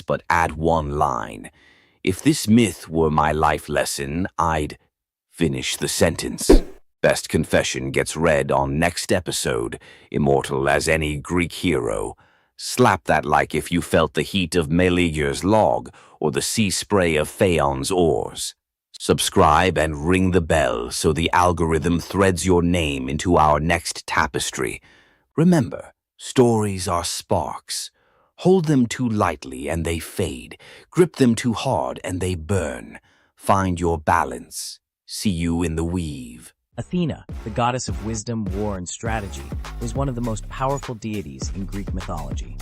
but add one line. If this myth were my life lesson, I'd finish the sentence. Best confession gets read on next episode, immortal as any Greek hero. Slap that like if you felt the heat of Meleager's log or the sea spray of Phaon's oars. Subscribe and ring the bell so the algorithm threads your name into our next tapestry. Remember, stories are sparks. Hold them too lightly and they fade. Grip them too hard and they burn. Find your balance. See you in the weave. Athena, the goddess of wisdom, war, and strategy, was one of the most powerful deities in Greek mythology.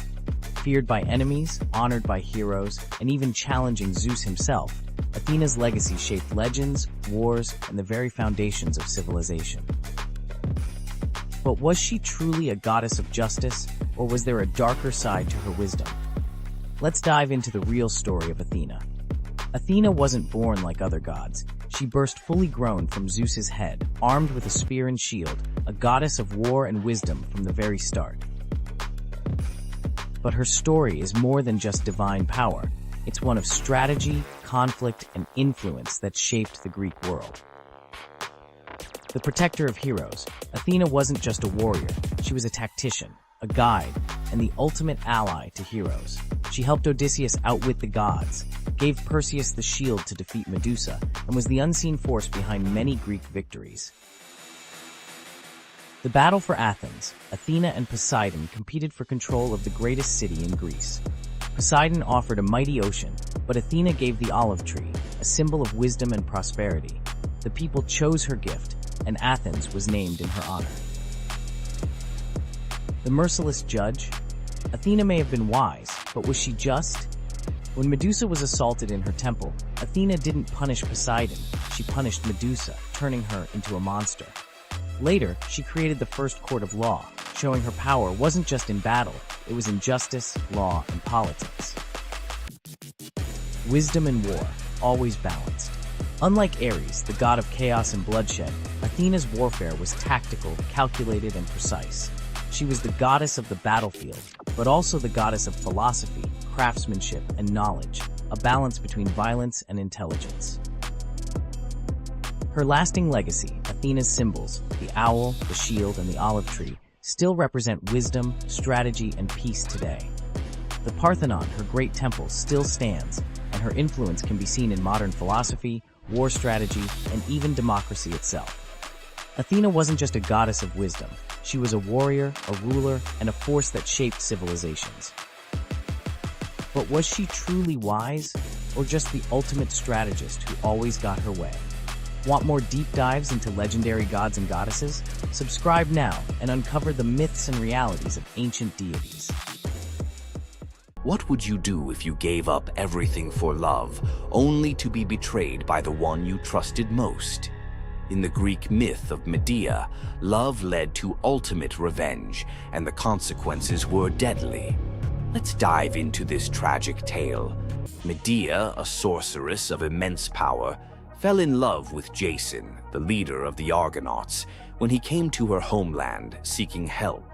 Feared by enemies, honored by heroes, and even challenging Zeus himself, Athena's legacy shaped legends, wars, and the very foundations of civilization. But was she truly a goddess of justice, or was there a darker side to her wisdom? Let's dive into the real story of Athena. Athena wasn't born like other gods. She burst fully grown from Zeus's head, armed with a spear and shield, a goddess of war and wisdom from the very start. But her story is more than just divine power. It's one of strategy, conflict, and influence that shaped the Greek world. The protector of heroes, Athena wasn't just a warrior. She was a tactician, a guide, and the ultimate ally to heroes. She helped Odysseus outwit the gods, gave Perseus the shield to defeat Medusa, and was the unseen force behind many Greek victories. The battle for Athens, Athena and Poseidon competed for control of the greatest city in Greece. Poseidon offered a mighty ocean, but Athena gave the olive tree, a symbol of wisdom and prosperity. The people chose her gift, and Athens was named in her honor. The merciless judge? Athena may have been wise, but was she just? When Medusa was assaulted in her temple, Athena didn't punish Poseidon, she punished Medusa, turning her into a monster. Later, she created the first court of law, showing her power wasn't just in battle, it was in justice, law, and politics. Wisdom and war, always balanced. Unlike Ares, the god of chaos and bloodshed, Athena's warfare was tactical, calculated, and precise. She was the goddess of the battlefield, but also the goddess of philosophy, craftsmanship, and knowledge, a balance between violence and intelligence. Her lasting legacy, Athena's symbols, the owl, the shield, and the olive tree, still represent wisdom, strategy, and peace today. The Parthenon, her great temple, still stands, and her influence can be seen in modern philosophy, war strategy, and even democracy itself. Athena wasn't just a goddess of wisdom. She was a warrior, a ruler, and a force that shaped civilizations. But was she truly wise, or just the ultimate strategist who always got her way? Want more deep dives into legendary gods and goddesses? Subscribe now and uncover the myths and realities of ancient deities. What would you do if you gave up everything for love, only to be betrayed by the one you trusted most? In the Greek myth of Medea, love led to ultimate revenge, and the consequences were deadly. Let's dive into this tragic tale. Medea, a sorceress of immense power, fell in love with Jason, the leader of the Argonauts, when he came to her homeland seeking help.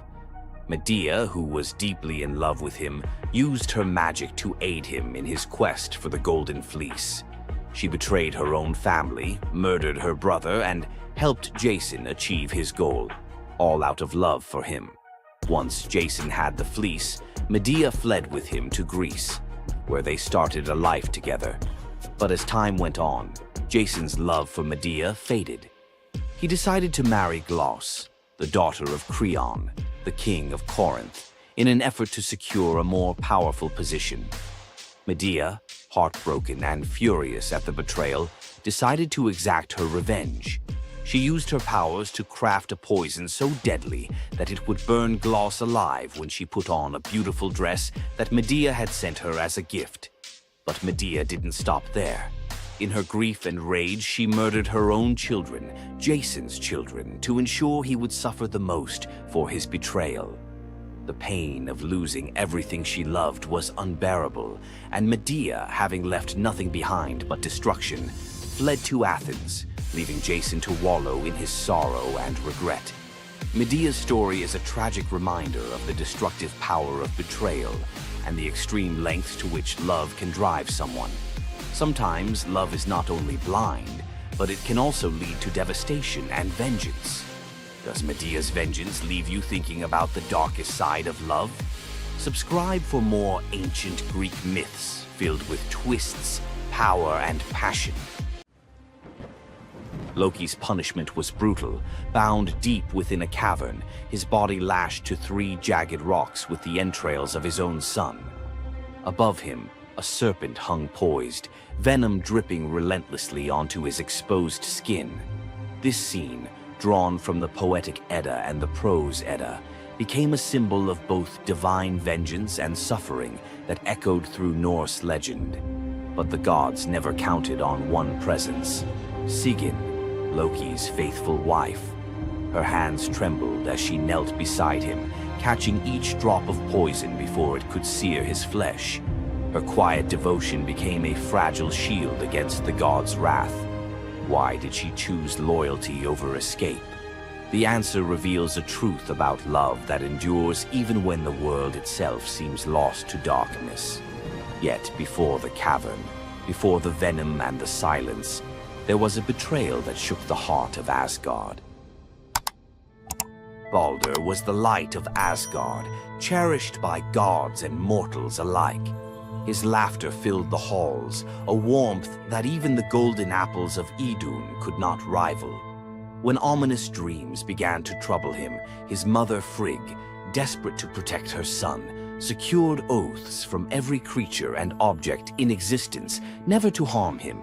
Medea, who was deeply in love with him, used her magic to aid him in his quest for the Golden Fleece. She betrayed her own family, murdered her brother, and helped Jason achieve his goal, all out of love for him. Once Jason had the fleece, Medea fled with him to Greece, where they started a life together. But as time went on, Jason's love for Medea faded. He decided to marry Glauce, the daughter of Creon, the king of Corinth, in an effort to secure a more powerful position. Medea, heartbroken and furious at the betrayal, decided to exact her revenge. She used her powers to craft a poison so deadly that it would burn Glauce alive when she put on a beautiful dress that Medea had sent her as a gift. But Medea didn't stop there. In her grief and rage, she murdered her own children, Jason's children, to ensure he would suffer the most for his betrayal. The pain of losing everything she loved was unbearable, and Medea, having left nothing behind but destruction, fled to Athens, leaving Jason to wallow in his sorrow and regret. Medea's story is a tragic reminder of the destructive power of betrayal and the extreme lengths to which love can drive someone. Sometimes love is not only blind, but it can also lead to devastation and vengeance. Does Medea's vengeance leave you thinking about the darkest side of love? Subscribe for more ancient Greek myths filled with twists, power, and passion. Loki's punishment was brutal. Bound deep within a cavern, his body lashed to 3 jagged rocks with the entrails of his own son. Above him, a serpent hung poised, venom dripping relentlessly onto his exposed skin. This scene, drawn from the poetic Edda and the prose Edda, became a symbol of both divine vengeance and suffering that echoed through Norse legend. But the gods never counted on one presence: Sigyn, Loki's faithful wife. Her hands trembled as she knelt beside him, catching each drop of poison before it could sear his flesh. Her quiet devotion became a fragile shield against the god's wrath. Why did she choose loyalty over escape? The answer reveals a truth about love that endures even when the world itself seems lost to darkness. Yet before the cavern, before the venom and the silence, there was a betrayal that shook the heart of Asgard. Baldur was the light of Asgard, cherished by gods and mortals alike. His laughter filled the halls, a warmth that even the golden apples of Idun could not rival. When ominous dreams began to trouble him, his mother Frigg, desperate to protect her son, secured oaths from every creature and object in existence never to harm him.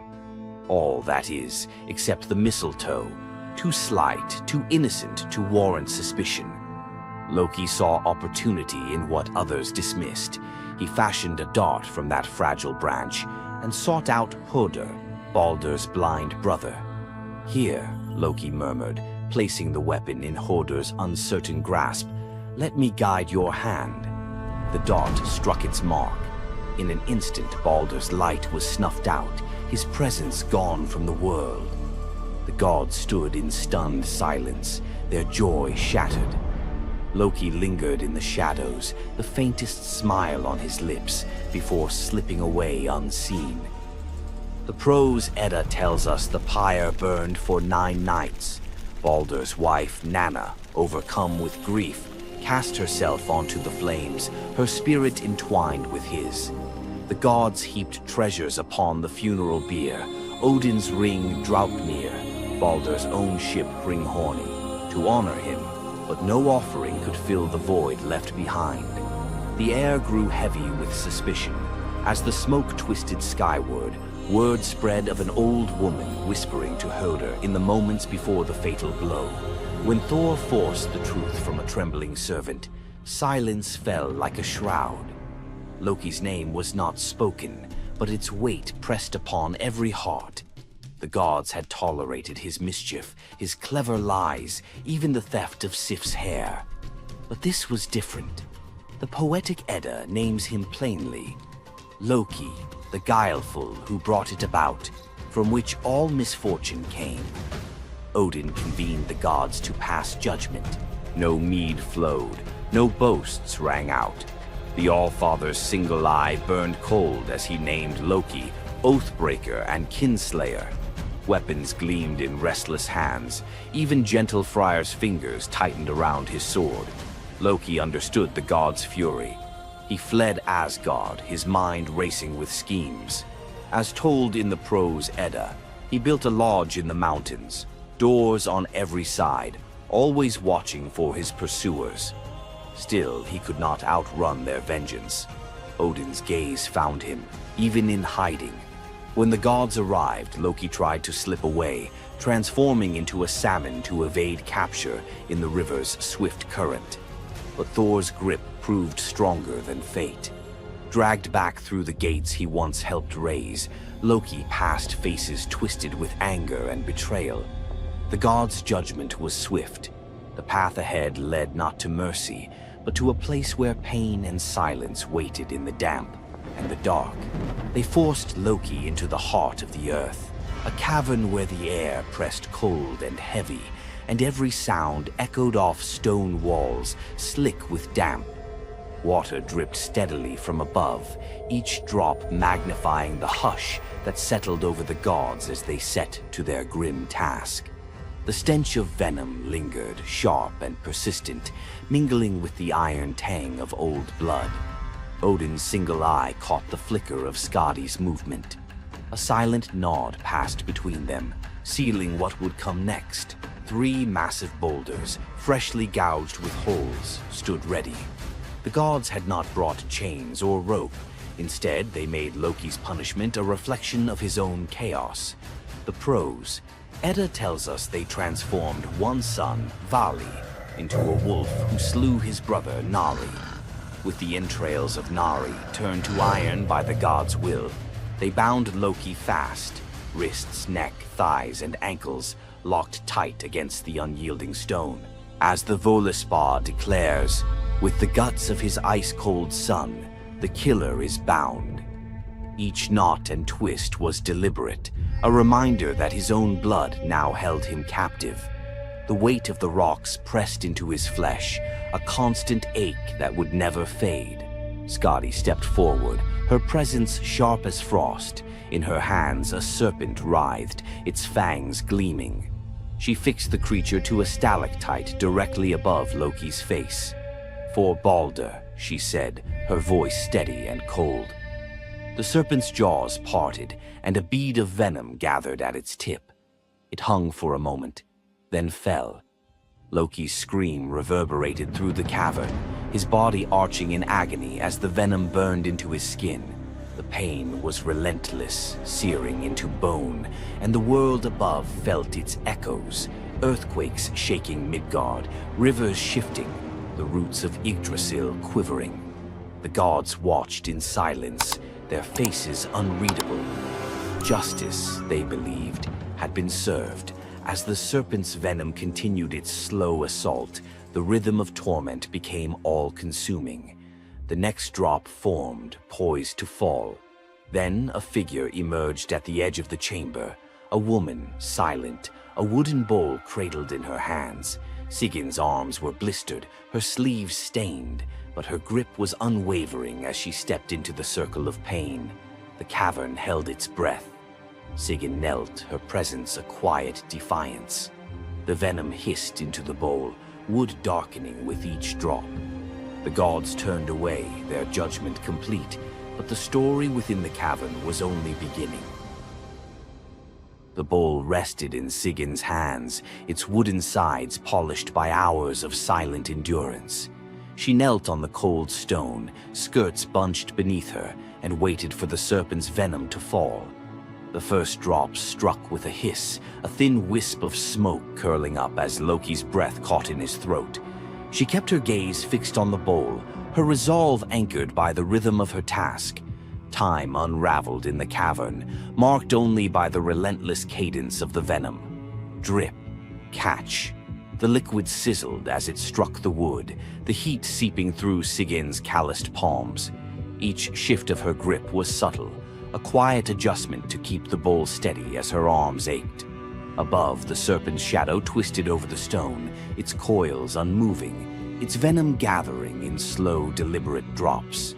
All, that is, except the mistletoe, too slight, too innocent to warrant suspicion. Loki saw opportunity in what others dismissed. He fashioned a dart from that fragile branch and sought out Hoder, Baldur's blind brother. "Here," Loki murmured, placing the weapon in Hoder's uncertain grasp, "let me guide your hand." The dart struck its mark. In an instant, Baldur's light was snuffed out, his presence gone from the world. The gods stood in stunned silence, their joy shattered. Loki lingered in the shadows, the faintest smile on his lips, before slipping away unseen. The prose Edda tells us the pyre burned for 9 nights. Baldur's wife, Nanna, overcome with grief, cast herself onto the flames, her spirit entwined with his. The gods heaped treasures upon the funeral bier, Odin's ring Draupnir, Baldur's own ship Hringhorni, to honor him, but no offering could fill the void left behind. The air grew heavy with suspicion. As the smoke twisted skyward, word spread of an old woman whispering to Hoder in the moments before the fatal blow. When Thor forced the truth from a trembling servant, silence fell like a shroud. Loki's name was not spoken, but its weight pressed upon every heart. The gods had tolerated his mischief, his clever lies, even the theft of Sif's hair. But this was different. The poetic Edda names him plainly: Loki, the guileful who brought it about, from which all misfortune came. Odin convened the gods to pass judgment. No mead flowed, no boasts rang out. The All-Father's single eye burned cold as he named Loki Oathbreaker and Kinslayer. Weapons gleamed in restless hands. Even gentle Friar's fingers tightened around his sword. Loki understood the gods' fury. He fled Asgard, his mind racing with schemes. As told in the prose Edda, he built a lodge in the mountains, doors on every side, always watching for his pursuers. Still, he could not outrun their vengeance. Odin's gaze found him, even in hiding. When the gods arrived, Loki tried to slip away, transforming into a salmon to evade capture in the river's swift current. But Thor's grip proved stronger than fate. Dragged back through the gates he once helped raise, Loki passed faces twisted with anger and betrayal. The gods' judgment was swift. The path ahead led not to mercy, but to a place where pain and silence waited in the damp and the dark. They forced Loki into the heart of the earth, a cavern where the air pressed cold and heavy, and every sound echoed off stone walls, slick with damp. Water dripped steadily from above, each drop magnifying the hush that settled over the gods as they set to their grim task. The stench of venom lingered, sharp and persistent, mingling with the iron tang of old blood. Odin's single eye caught the flicker of Skadi's movement. A silent nod passed between them, sealing what would come next. 3 massive boulders, freshly gouged with holes, stood ready. The gods had not brought chains or rope. Instead, they made Loki's punishment a reflection of his own chaos. The prose. Edda tells us they transformed one son, Vali, into a wolf who slew his brother, Nari. With the entrails of Nari turned to iron by the god's will, they bound Loki fast, wrists, neck, thighs, and ankles locked tight against the unyielding stone. As the Völuspá declares, with the guts of his ice-cold son, the killer is bound. Each knot and twist was deliberate, a reminder that his own blood now held him captive. The weight of the rocks pressed into his flesh, a constant ache that would never fade. Skadi stepped forward, her presence sharp as frost. In her hands a serpent writhed, its fangs gleaming. She fixed the creature to a stalactite directly above Loki's face. "For Balder," she said, her voice steady and cold. The serpent's jaws parted, and a bead of venom gathered at its tip. It hung for a moment, then fell. Loki's scream reverberated through the cavern, his body arching in agony as the venom burned into his skin. The pain was relentless, searing into bone, and the world above felt its echoes, earthquakes shaking Midgard, rivers shifting, the roots of Yggdrasil quivering. The gods watched in silence, their faces unreadable. Justice, they believed, had been served. As the serpent's venom continued its slow assault, the rhythm of torment became all-consuming. The next drop formed, poised to fall. Then a figure emerged at the edge of the chamber, a woman, silent, a wooden bowl cradled in her hands. Sigin's arms were blistered, her sleeves stained, but her grip was unwavering as she stepped into the circle of pain. The cavern held its breath. Sigyn knelt, her presence a quiet defiance. The venom hissed into the bowl, wood darkening with each drop. The gods turned away, their judgment complete, but the story within the cavern was only beginning. The bowl rested in Sigyn's hands, its wooden sides polished by hours of silent endurance. She knelt on the cold stone, skirts bunched beneath her, and waited for the serpent's venom to fall. The first drop struck with a hiss, a thin wisp of smoke curling up as Loki's breath caught in his throat. She kept her gaze fixed on the bowl, her resolve anchored by the rhythm of her task. Time unraveled in the cavern, marked only by the relentless cadence of the venom. Drip, catch. The liquid sizzled as it struck the wood, the heat seeping through Sigyn's calloused palms. Each shift of her grip was subtle, a quiet adjustment to keep the bowl steady as her arms ached. Above, the serpent's shadow twisted over the stone, its coils unmoving, its venom gathering in slow, deliberate drops.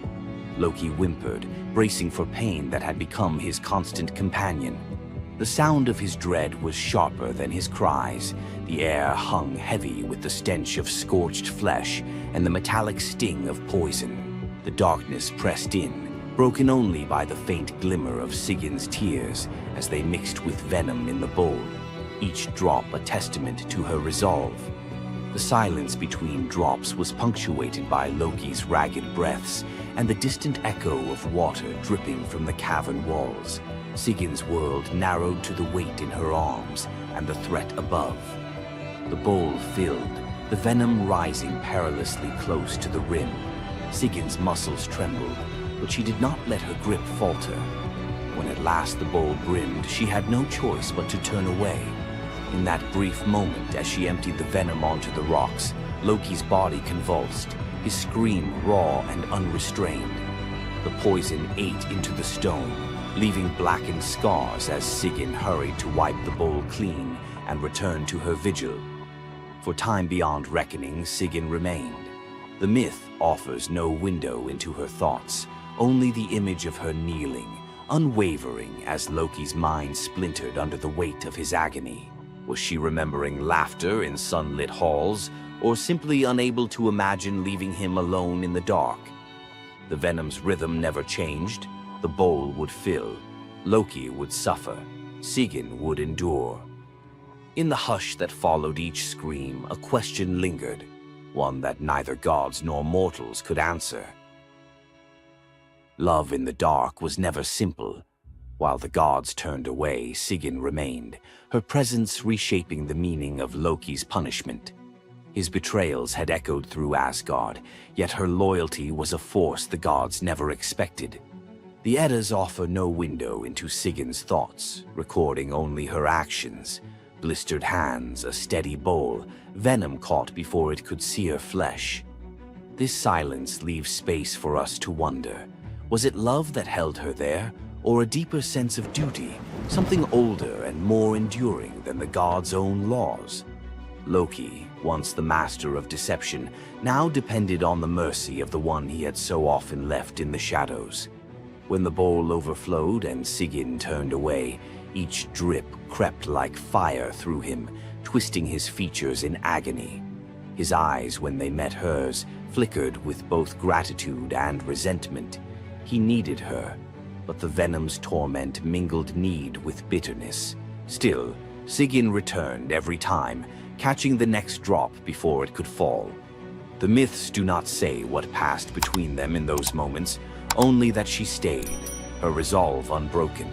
Loki whimpered, bracing for pain that had become his constant companion. The sound of his dread was sharper than his cries. The air hung heavy with the stench of scorched flesh and the metallic sting of poison. The darkness pressed in, broken only by the faint glimmer of Sigyn's tears as they mixed with venom in the bowl, each drop a testament to her resolve. The silence between drops was punctuated by Loki's ragged breaths and the distant echo of water dripping from the cavern walls. Sigyn's world narrowed to the weight in her arms and the threat above. The bowl filled, the venom rising perilously close to the rim. Sigyn's muscles trembled, but she did not let her grip falter. When at last the bowl brimmed, she had no choice but to turn away. In that brief moment, as she emptied the venom onto the rocks, Loki's body convulsed, his scream raw and unrestrained. The poison ate into the stone, leaving blackened scars as Sigyn hurried to wipe the bowl clean and return to her vigil. For time beyond reckoning, Sigyn remained. The myth offers no window into her thoughts, only the image of her kneeling, unwavering as Loki's mind splintered under the weight of his agony. Was she remembering laughter in sunlit halls, or simply unable to imagine leaving him alone in the dark? The venom's rhythm never changed. The bowl would fill. Loki would suffer. Sigyn would endure. In the hush that followed each scream, a question lingered, one that neither gods nor mortals could answer. Love in the dark was never simple. While the gods turned away, Sigyn remained, her presence reshaping the meaning of Loki's punishment. His betrayals had echoed through Asgard, yet her loyalty was a force the gods never expected. The Eddas offer no window into Sigyn's thoughts, recording only her actions. Blistered hands, a steady bowl, venom caught before it could sear flesh. This silence leaves space for us to wonder. Was it love that held her there, or a deeper sense of duty, something older and more enduring than the gods' own laws? Loki, once the master of deception, now depended on the mercy of the one he had so often left in the shadows. When the bowl overflowed and Sigyn turned away, each drip crept like fire through him, twisting his features in agony. His eyes, when they met hers, flickered with both gratitude and resentment. He needed her, but the venom's torment mingled need with bitterness. Still, Sigyn returned every time, catching the next drop before it could fall. The myths do not say what passed between them in those moments, only that she stayed, her resolve unbroken.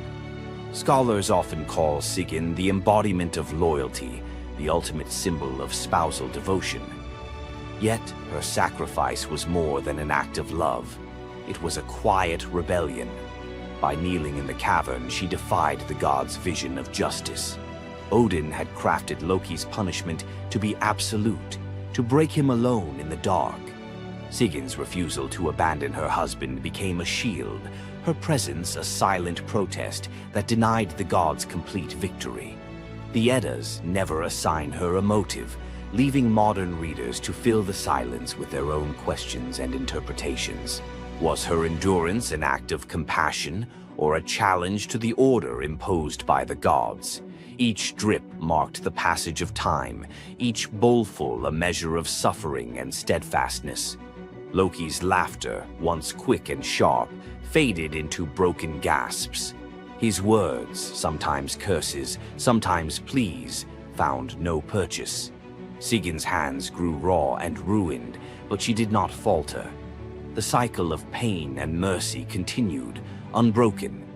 Scholars often call Sigyn the embodiment of loyalty, the ultimate symbol of spousal devotion. Yet, her sacrifice was more than an act of love. It was a quiet rebellion. By kneeling in the cavern, she defied the gods' vision of justice. Odin had crafted Loki's punishment to be absolute, to break him alone in the dark. Sigyn's refusal to abandon her husband became a shield, her presence a silent protest that denied the gods complete victory. The Eddas never assign her a motive, leaving modern readers to fill the silence with their own questions and interpretations. Was her endurance an act of compassion, or a challenge to the order imposed by the gods? Each drip marked the passage of time, each bowlful a measure of suffering and steadfastness. Loki's laughter, once quick and sharp, faded into broken gasps. His words, sometimes curses, sometimes pleas, found no purchase. Sigyn's hands grew raw and ruined, but she did not falter. The cycle of pain and mercy continued, unbroken.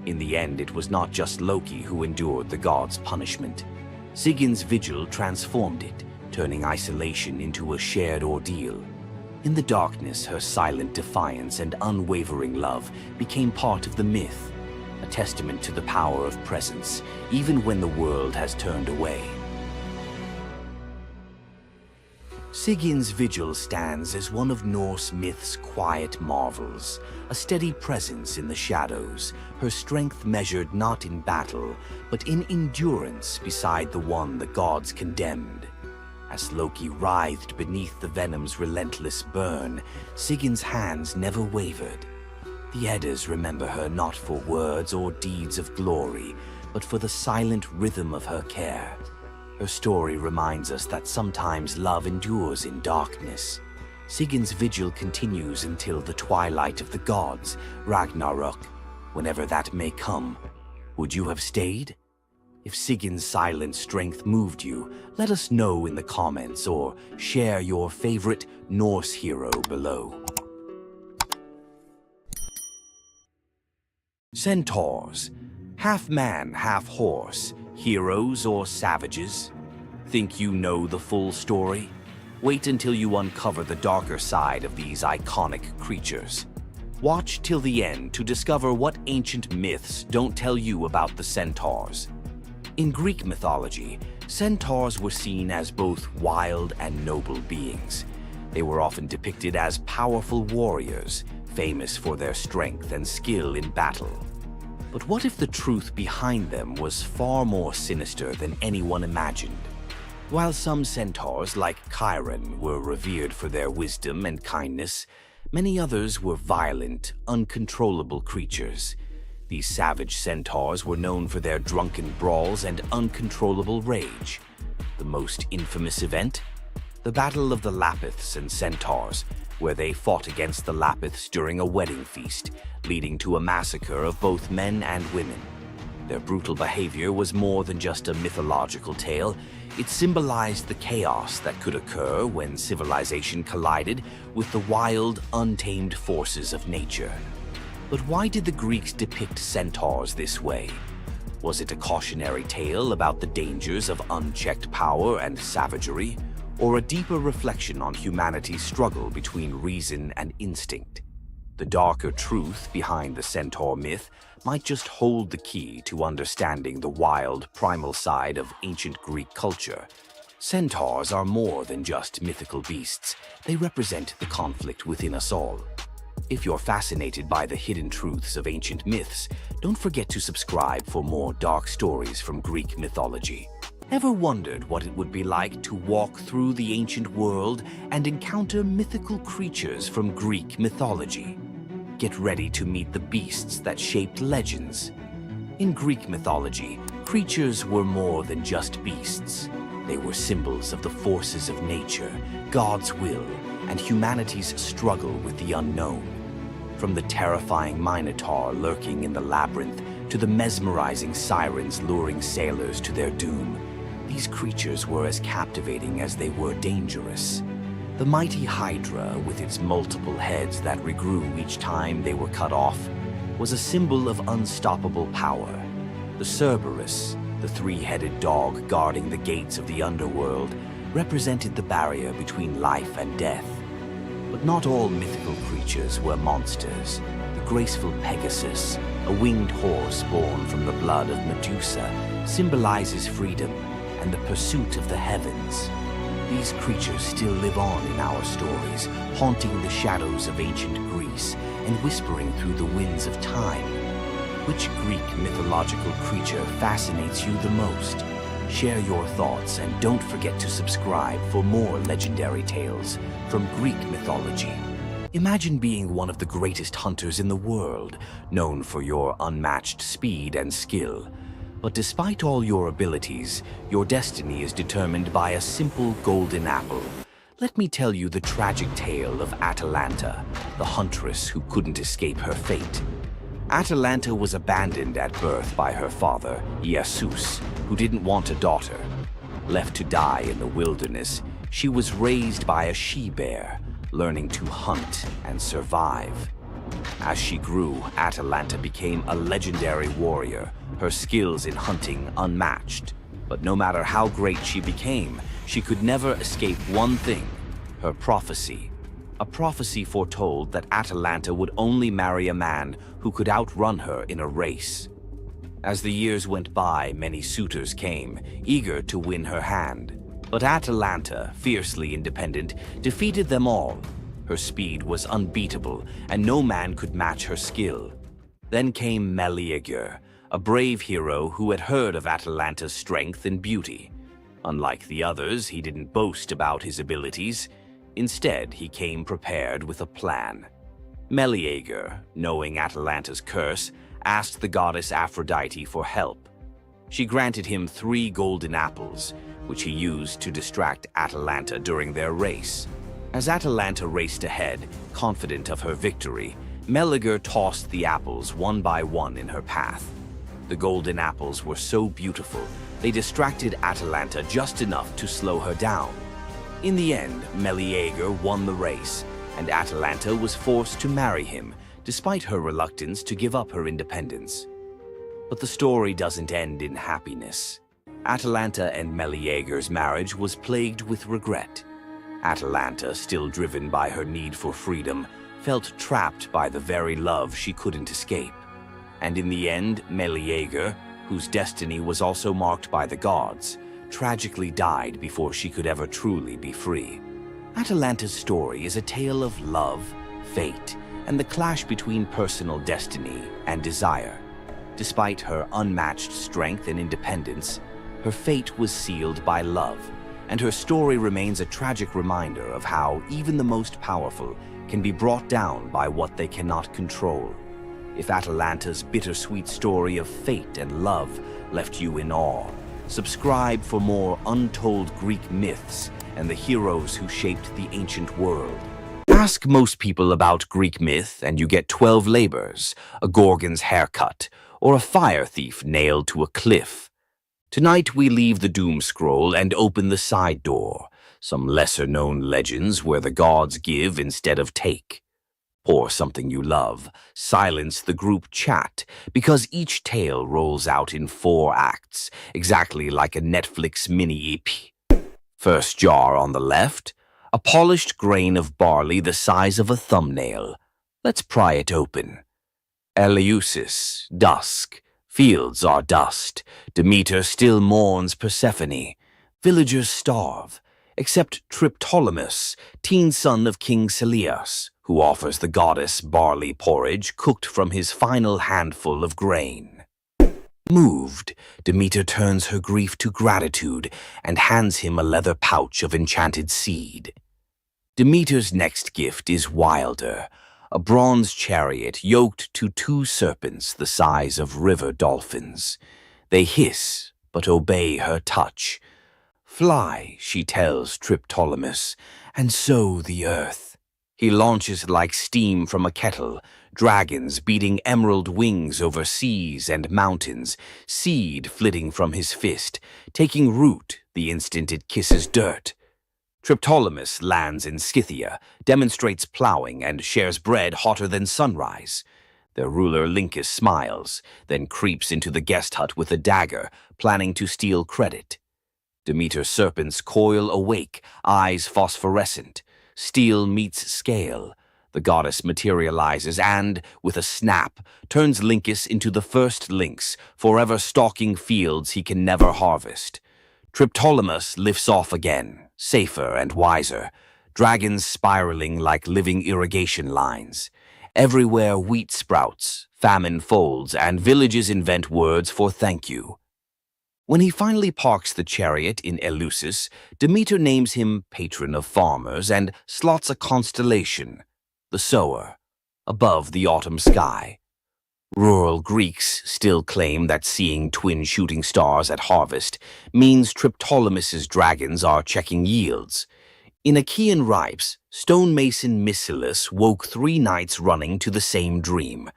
In the end, it was not just Loki who endured the gods' punishment. Sigyn's vigil transformed it, turning isolation into a shared ordeal. In the darkness, her silent defiance and unwavering love became part of the myth, a testament to the power of presence, even when the world has turned away. Sigyn's vigil stands as one of Norse myth's quiet marvels, a steady presence in the shadows, her strength measured not in battle, but in endurance beside the one the gods condemned. As Loki writhed beneath the venom's relentless burn, Sigyn's hands never wavered. The Eddas remember her not for words or deeds of glory, but for the silent rhythm of her care. Her story reminds us that sometimes love endures in darkness. Sigyn's vigil continues until the twilight of the gods, Ragnarok, whenever that may come. Would you have stayed? If Sigyn's silent strength moved you, let us know in the comments or share your favorite Norse hero below. Centaurs, half man, half horse, heroes or savages? Think you know the full story? Wait until you uncover the darker side of these iconic creatures. Watch till the end to discover what ancient myths don't tell you about the Centaurs. In Greek mythology, centaurs were seen as both wild and noble beings. They were often depicted as powerful warriors, famous for their strength and skill in battle. But what if the truth behind them was far more sinister than anyone imagined? While some centaurs, like Chiron, were revered for their wisdom and kindness, many others were violent, uncontrollable creatures. These savage centaurs were known for their drunken brawls and uncontrollable rage. The most infamous event? The Battle of the Lapiths and Centaurs, where they fought against the Lapiths during a wedding feast, leading to a massacre of both men and women. Their brutal behavior was more than just a mythological tale. It symbolized the chaos that could occur when civilization collided with the wild, untamed forces of nature. But why did the Greeks depict centaurs this way? Was it a cautionary tale about the dangers of unchecked power and savagery, or a deeper reflection on humanity's struggle between reason and instinct? The darker truth behind the centaur myth might just hold the key to understanding the wild, primal side of ancient Greek culture. Centaurs are more than just mythical beasts. They represent the conflict within us all. If you're fascinated by the hidden truths of ancient myths, don't forget to subscribe for more dark stories from Greek mythology. Ever wondered what it would be like to walk through the ancient world and encounter mythical creatures from Greek mythology? Get ready to meet the beasts that shaped legends. In Greek mythology, creatures were more than just beasts. They were symbols of the forces of nature, God's will, and humanity's struggle with the unknown. From the terrifying Minotaur lurking in the labyrinth to the mesmerizing sirens luring sailors to their doom, these creatures were as captivating as they were dangerous. The mighty Hydra, with its multiple heads that regrew each time they were cut off, was a symbol of unstoppable power. The Cerberus, the three-headed dog guarding the gates of the underworld, represented the barrier between life and death. But not all mythical creatures were monsters. The graceful Pegasus, a winged horse born from the blood of Medusa, symbolizes freedom and the pursuit of the heavens. These creatures still live on in our stories, haunting the shadows of ancient Greece and whispering through the winds of time. Which Greek mythological creature fascinates you the most? Share your thoughts and don't forget to subscribe for more legendary tales from Greek mythology. Imagine being one of the greatest hunters in the world, known for your unmatched speed and skill. But despite all your abilities, your destiny is determined by a simple golden apple. Let me tell you the tragic tale of Atalanta, the huntress who couldn't escape her fate. Atalanta was abandoned at birth by her father, Zeus, who didn't want a daughter. Left to die in the wilderness, she was raised by a she-bear, learning to hunt and survive. As she grew, Atalanta became a legendary warrior, her skills in hunting unmatched. But no matter how great she became, she could never escape one thing: her prophecy. A prophecy foretold that Atalanta would only marry a man who could outrun her in a race. As the years went by, many suitors came, eager to win her hand. But Atalanta, fiercely independent, defeated them all. Her speed was unbeatable, and no man could match her skill. Then came Medea, a brave hero who had heard of Atalanta's strength and beauty. Unlike the others, he didn't boast about his abilities. Instead, he came prepared with a plan. Medea, knowing Atalanta's curse, asked the goddess Aphrodite for help. She granted him 3 golden apples, which he used to distract Atalanta during their race. As Atalanta raced ahead, confident of her victory, Medea tossed the apples one by one in her path. The golden apples were so beautiful, they distracted Atalanta just enough to slow her down. In the end, Medea won the race, and Atalanta was forced to marry him, despite her reluctance to give up her independence. But the story doesn't end in happiness. Atalanta and Medea's marriage was plagued with regret. Atalanta, still driven by her need for freedom, felt trapped by the very love she couldn't escape. And in the end, Medea, whose destiny was also marked by the gods, tragically died before she could ever truly be free. Atalanta's story is a tale of love, fate, and the clash between personal destiny and desire. Despite her unmatched strength and independence, her fate was sealed by love, and her story remains a tragic reminder of how even the most powerful can be brought down by what they cannot control. If Atalanta's bittersweet story of fate and love left you in awe, subscribe for more untold Greek myths and the heroes who shaped the ancient world. Ask most people about Greek myth and you get 12 labors, a Gorgon's haircut, or a fire thief nailed to a cliff. Tonight we leave the doom scroll and open the side door, some lesser-known legends where the gods give instead of take. Pour something you love, silence the group chat, because each tale rolls out in 4 acts, exactly like a Netflix mini-EP. First jar on the left, a polished grain of barley the size of a thumbnail. Let's pry it open. Eleusis, dusk. Fields are dust. Demeter still mourns Persephone. Villagers starve, except Triptolemus, teen son of King Celeus, who offers the goddess barley porridge cooked from his final handful of grain. Moved, Demeter turns her grief to gratitude and hands him a leather pouch of enchanted seed. Demeter's next gift is wilder, a bronze chariot yoked to 2 serpents the size of river dolphins. They hiss, but obey her touch. Fly, she tells Triptolemus, and sow the earth. He launches like steam from a kettle, dragons beating emerald wings over seas and mountains, seed flitting from his fist, taking root the instant it kisses dirt. Triptolemus lands in Scythia, demonstrates plowing, and shares bread hotter than sunrise. Their ruler Lyncus smiles, then creeps into the guest hut with a dagger, planning to steal credit. Demeter's serpents coil awake, eyes phosphorescent. Steel meets scale. The goddess materializes and, with a snap, turns Lyncus into the first lynx, forever stalking fields he can never harvest. Triptolemus lifts off again, safer and wiser, dragons spiraling like living irrigation lines. Everywhere wheat sprouts, famine folds, and villages invent words for thank you. When he finally parks the chariot in Eleusis, Demeter names him patron of farmers and slots a constellation, the sower, above the autumn sky. Rural Greeks still claim that seeing twin shooting stars at harvest means Triptolemus's dragons are checking yields. In Achaean ripes, stonemason Mycilus woke 3 nights running to the same dream.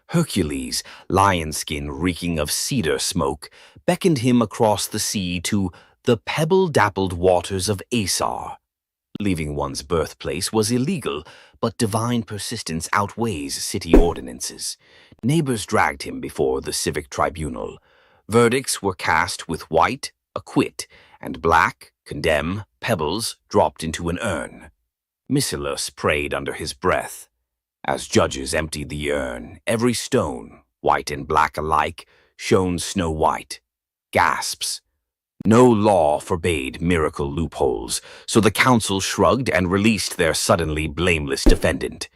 Hercules, lion skin reeking of cedar smoke, beckoned him across the sea to the pebble-dappled waters of Asar. Leaving one's birthplace was illegal, but divine persistence outweighs city ordinances. Neighbors dragged him before the civic tribunal. Verdicts were cast with white, acquit, and black, condemn, pebbles dropped into an urn. Mycilus prayed under his breath. As judges emptied the urn, every stone, white and black alike, shone snow-white. Gasps. No law forbade miracle loopholes, so the council shrugged and released their suddenly blameless defendant.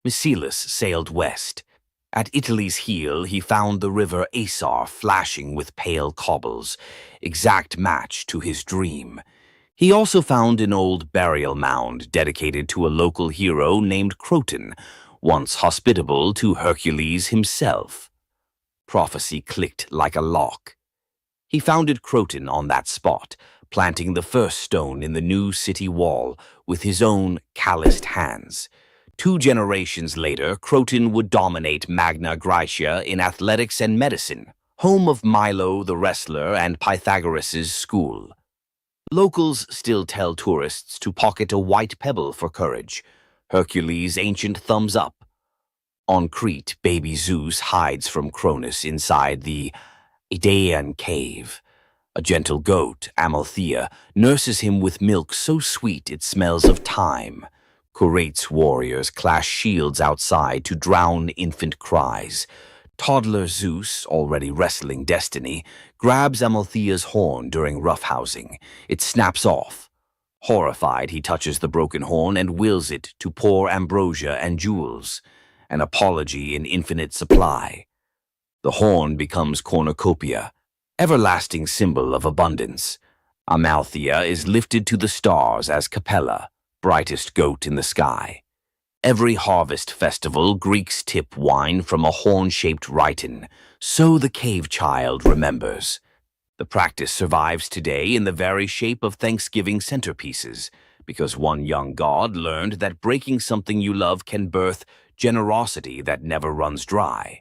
Mycilus sailed west. At Italy's heel, he found the river Asar flashing with pale cobbles, exact match to his dream. He also found an old burial mound dedicated to a local hero named Croton, once hospitable to Hercules himself. Prophecy clicked like a lock. He founded Croton on that spot, planting the first stone in the new city wall with his own calloused hands. 2 generations later, Croton would dominate Magna Graecia in athletics and medicine, home of Milo the wrestler and Pythagoras' school. Locals still tell tourists to pocket a white pebble for courage, Hercules' ancient thumbs up. On Crete, baby Zeus hides from Cronus inside the Idaean cave. A gentle goat, Amalthea, nurses him with milk so sweet it smells of thyme. Curetes warriors clash shields outside to drown infant cries. Toddler Zeus, already wrestling destiny, grabs Amalthea's horn during roughhousing. It snaps off. Horrified, he touches the broken horn and wills it to pour ambrosia and jewels, an apology in infinite supply. The horn becomes cornucopia, everlasting symbol of abundance. Amalthea is lifted to the stars as Capella, brightest goat in the sky. Every harvest festival, Greeks tip wine from a horn-shaped rhyton, so the cave child remembers. The practice survives today in the very shape of Thanksgiving centerpieces, because one young god learned that breaking something you love can birth generosity that never runs dry.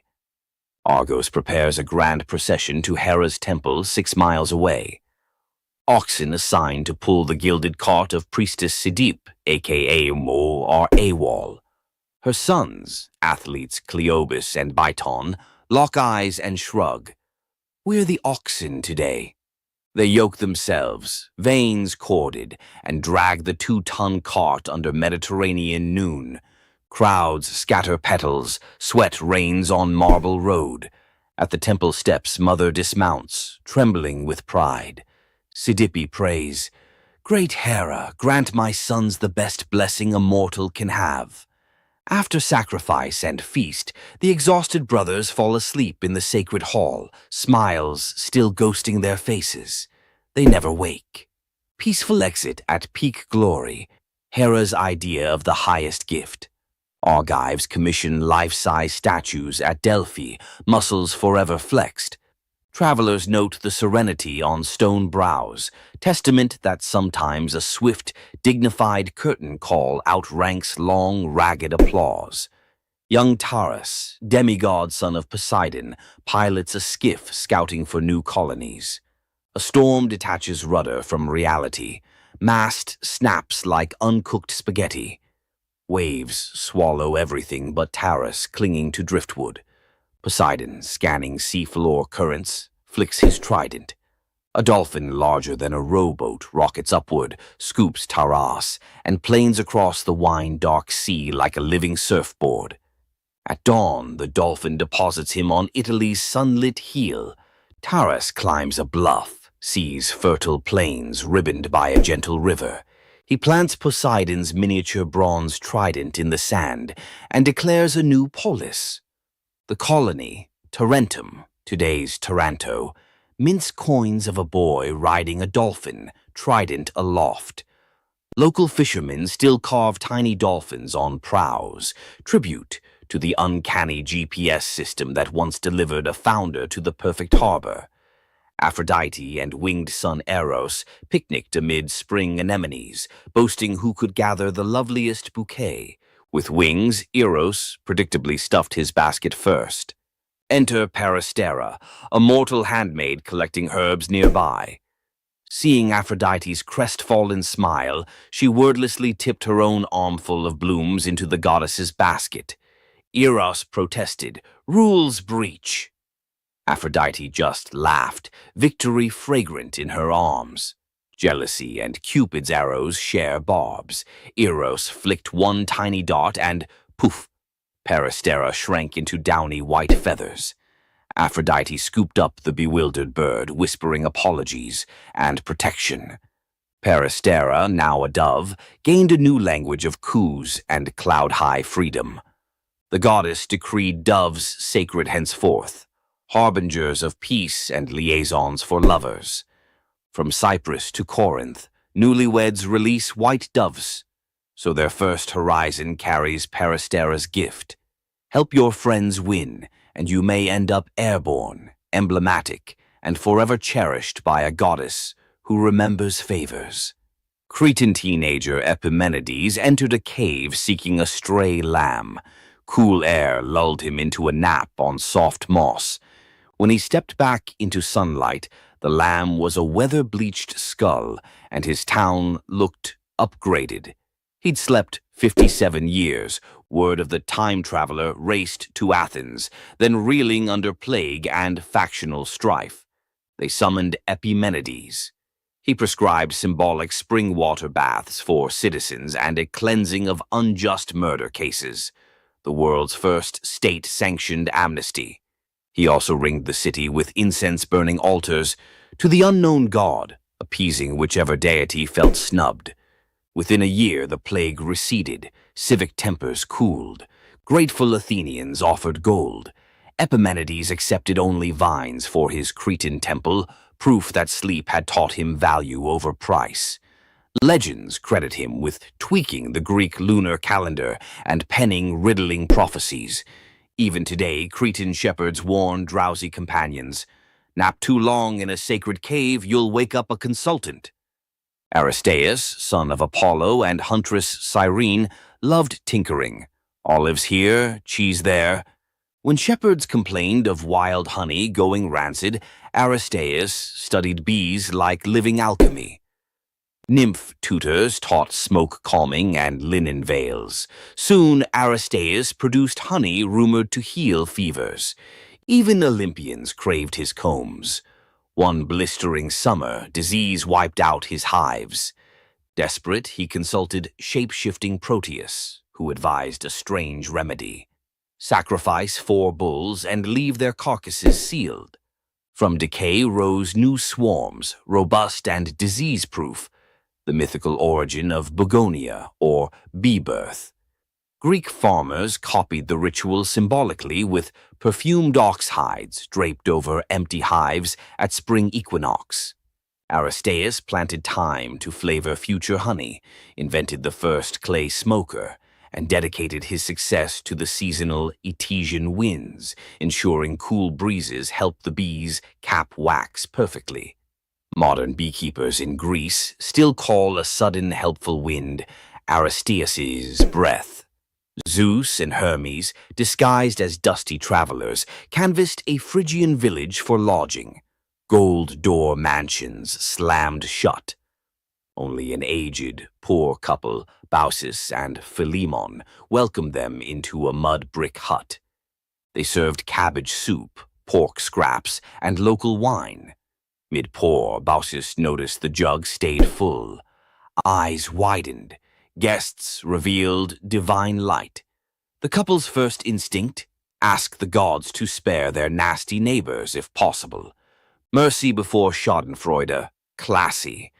Argos prepares a grand procession to Hera's temple 6 miles away. Oxen assigned to pull the gilded cart of priestess Sidip, aka Mo or Awal. Her sons, athletes Cleobus and Biton, lock eyes and shrug. We're the oxen today. They yoke themselves, veins corded, and drag the 2-ton cart under Mediterranean noon. Crowds scatter petals, sweat rains on marble road. At the temple steps, mother dismounts, trembling with pride. Sidippe prays, "Great Hera, grant my sons the best blessing a mortal can have." After sacrifice and feast, the exhausted brothers fall asleep in the sacred hall, smiles still ghosting their faces. They never wake. Peaceful exit at peak glory, Hera's idea of the highest gift. Argives commission life-size statues at Delphi, muscles forever flexed. Travelers note the serenity on stone brows, testament that sometimes a swift, dignified curtain call outranks long, ragged applause. Young Taurus, demigod son of Poseidon, pilots a skiff scouting for new colonies. A storm detaches rudder from reality. Mast snaps like uncooked spaghetti. Waves swallow everything but Taurus clinging to driftwood. Poseidon, scanning seafloor currents, flicks his trident. A dolphin larger than a rowboat rockets upward, scoops Taras, and planes across the wine-dark sea like a living surfboard. At dawn, the dolphin deposits him on Italy's sunlit heel. Taras climbs a bluff, sees fertile plains ribboned by a gentle river. He plants Poseidon's miniature bronze trident in the sand and declares a new polis. The colony, Tarentum, today's Taranto, mints coins of a boy riding a dolphin, trident aloft. Local fishermen still carve tiny dolphins on prows, tribute to the uncanny GPS system that once delivered a founder to the perfect harbor. Aphrodite and winged son Eros picnicked amid spring anemones, boasting who could gather the loveliest bouquet. With wings, Eros predictably stuffed his basket first. Enter Peristera, a mortal handmaid collecting herbs nearby. Seeing Aphrodite's crestfallen smile, she wordlessly tipped her own armful of blooms into the goddess's basket. Eros protested, "Rules breach." Aphrodite just laughed, victory fragrant in her arms. Jealousy and Cupid's arrows share barbs. Eros flicked one tiny dart and, poof, Peristera shrank into downy white feathers. Aphrodite scooped up the bewildered bird, whispering apologies and protection. Peristera, now a dove, gained a new language of coos and cloud-high freedom. The goddess decreed doves sacred henceforth, harbingers of peace and liaisons for lovers. From Cyprus to Corinth, newlyweds release white doves, so their first horizon carries Peristera's gift. Help your friends win, and you may end up airborne, emblematic, and forever cherished by a goddess who remembers favors. Cretan teenager Epimenides entered a cave seeking a stray lamb. Cool air lulled him into a nap on soft moss. When he stepped back into sunlight, the lamb was a weather-bleached skull, and his town looked upgraded. He'd slept 57 years. Word of the time traveler raced to Athens, then reeling under plague and factional strife. They summoned Epimenides. He prescribed symbolic spring water baths for citizens and a cleansing of unjust murder cases, the world's first state-sanctioned amnesty. He also ringed the city with incense-burning altars to the unknown god, appeasing whichever deity felt snubbed. Within a year, the plague receded, civic tempers cooled. Grateful Athenians offered gold. Epimenides accepted only vines for his Cretan temple, proof that sleep had taught him value over price. Legends credit him with tweaking the Greek lunar calendar and penning riddling prophecies. Even today, Cretan shepherds warn drowsy companions, "Nap too long in a sacred cave, you'll wake up a consultant." Aristaeus, son of Apollo and huntress Cyrene, loved tinkering. Olives here, cheese there. When shepherds complained of wild honey going rancid, Aristaeus studied bees like living alchemy. Nymph tutors taught smoke calming and linen veils. Soon Aristaeus produced honey rumored to heal fevers. Even Olympians craved his combs. One blistering summer, disease wiped out his hives. Desperate, he consulted shape-shifting Proteus, who advised a strange remedy. Sacrifice 4 bulls and leave their carcasses sealed. From decay rose new swarms, robust and disease-proof, the mythical origin of begonia, or bee birth. Greek farmers copied the ritual symbolically with perfumed ox hides draped over empty hives at spring equinox. Aristaeus planted thyme to flavor future honey, invented the first clay smoker, and dedicated his success to the seasonal Etesian winds, ensuring cool breezes helped the bees cap wax perfectly. Modern beekeepers in Greece still call a sudden helpful wind Aristaeus's breath. Zeus and Hermes, disguised as dusty travelers, canvassed a Phrygian village for lodging. Gold door mansions slammed shut. Only an aged, poor couple, Baucis and Philemon, welcomed them into a mud brick hut. They served cabbage soup, pork scraps, and local wine. Mid-pour, Baucis noticed the jug stayed full. Eyes widened. Guests revealed divine light. The couple's first instinct? Ask the gods to spare their nasty neighbors if possible. Mercy before schadenfreude. Classy.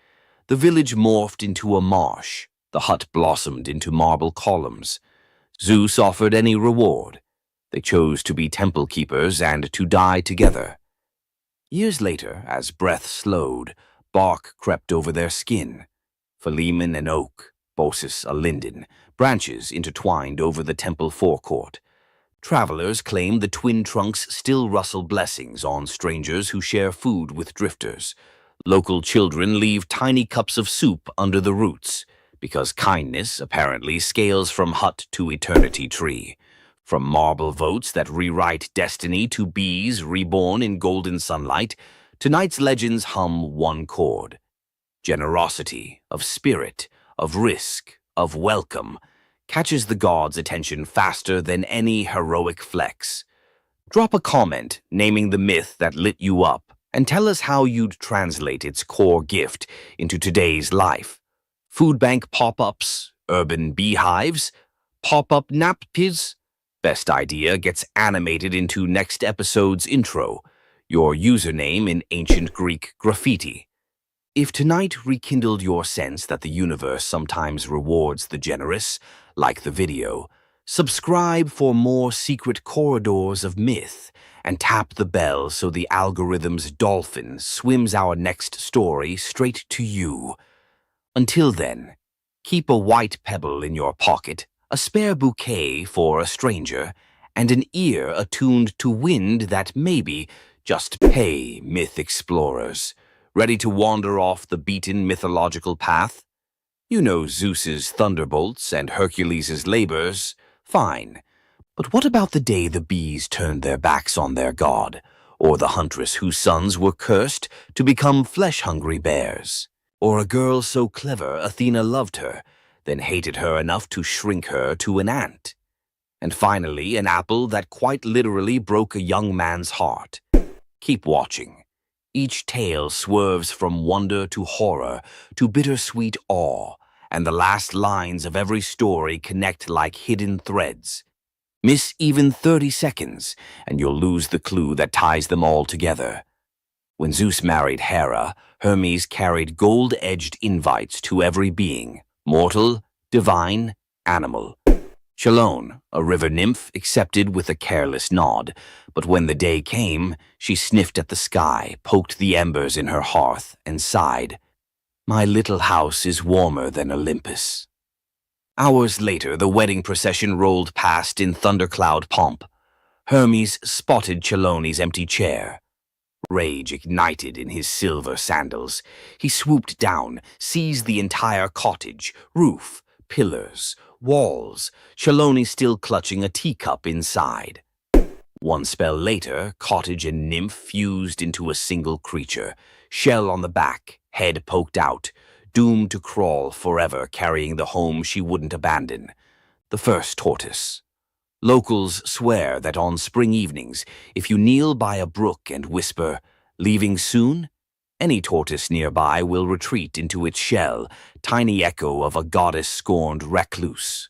The village morphed into a marsh. The hut blossomed into marble columns. Zeus offered any reward. They chose to be temple keepers and to die together. Years later, as breath slowed, bark crept over their skin. Philemon an oak, Baucis a linden, branches intertwined over the temple forecourt. Travelers claim the twin trunks still rustle blessings on strangers who share food with drifters. Local children leave tiny cups of soup under the roots, because kindness apparently scales from hut to eternity tree. From marble votes that rewrite destiny to bees reborn in golden sunlight, tonight's legends hum one chord. Generosity, of spirit, of risk, of welcome, catches the gods' attention faster than any heroic flex. Drop a comment naming the myth that lit you up and tell us how you'd translate its core gift into today's life. Food bank pop-ups, urban beehives, pop-up napkins. Best idea gets animated into next episode's intro, your username in ancient Greek graffiti. If tonight rekindled your sense that the universe sometimes rewards the generous, like the video, subscribe for more secret corridors of myth and tap the bell so the algorithm's dolphin swims our next story straight to you. Until then, keep a white pebble in your pocket, a spare bouquet for a stranger, and an ear attuned to wind that maybe just pay myth explorers. Ready to wander off the beaten mythological path? You know Zeus's thunderbolts and Hercules' labors. Fine. But what about the day the bees turned their backs on their god, or the huntress whose sons were cursed to become flesh-hungry bears? Or a girl so clever Athena loved her, then hated her enough to shrink her to an ant? And finally, an apple that quite literally broke a young man's heart. Keep watching. Each tale swerves from wonder to horror to bittersweet awe, and the last lines of every story connect like hidden threads. Miss even 30 seconds, and you'll lose the clue that ties them all together. When Zeus married Hera, Hermes carried gold-edged invites to every being, mortal, divine, animal. Chalone, a river nymph, accepted with a careless nod, but when the day came, she sniffed at the sky, poked the embers in her hearth, and sighed, "My little house is warmer than Olympus." Hours later, the wedding procession rolled past in thundercloud pomp. Hermes spotted Chaloni's empty chair. Rage ignited in his silver sandals. He swooped down, seized the entire cottage, roof, pillars, walls, Chalone still clutching a teacup inside. One spell later, cottage and nymph fused into a single creature, shell on the back, head poked out, doomed to crawl forever carrying the home she wouldn't abandon. The first tortoise. Locals swear that on spring evenings, if you kneel by a brook and whisper, "Leaving soon?" any tortoise nearby will retreat into its shell, tiny echo of a goddess-scorned recluse.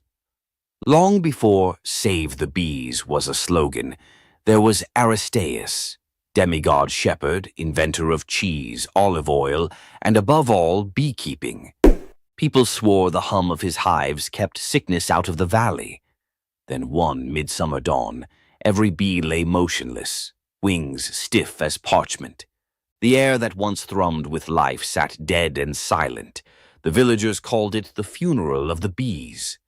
Long before "Save the Bees" was a slogan, there was Aristaeus, demigod shepherd, inventor of cheese, olive oil, and above all, beekeeping. People swore the hum of his hives kept sickness out of the valley. Then one midsummer dawn, every bee lay motionless, wings stiff as parchment. The air that once thrummed with life sat dead and silent. The villagers called it the funeral of the bees.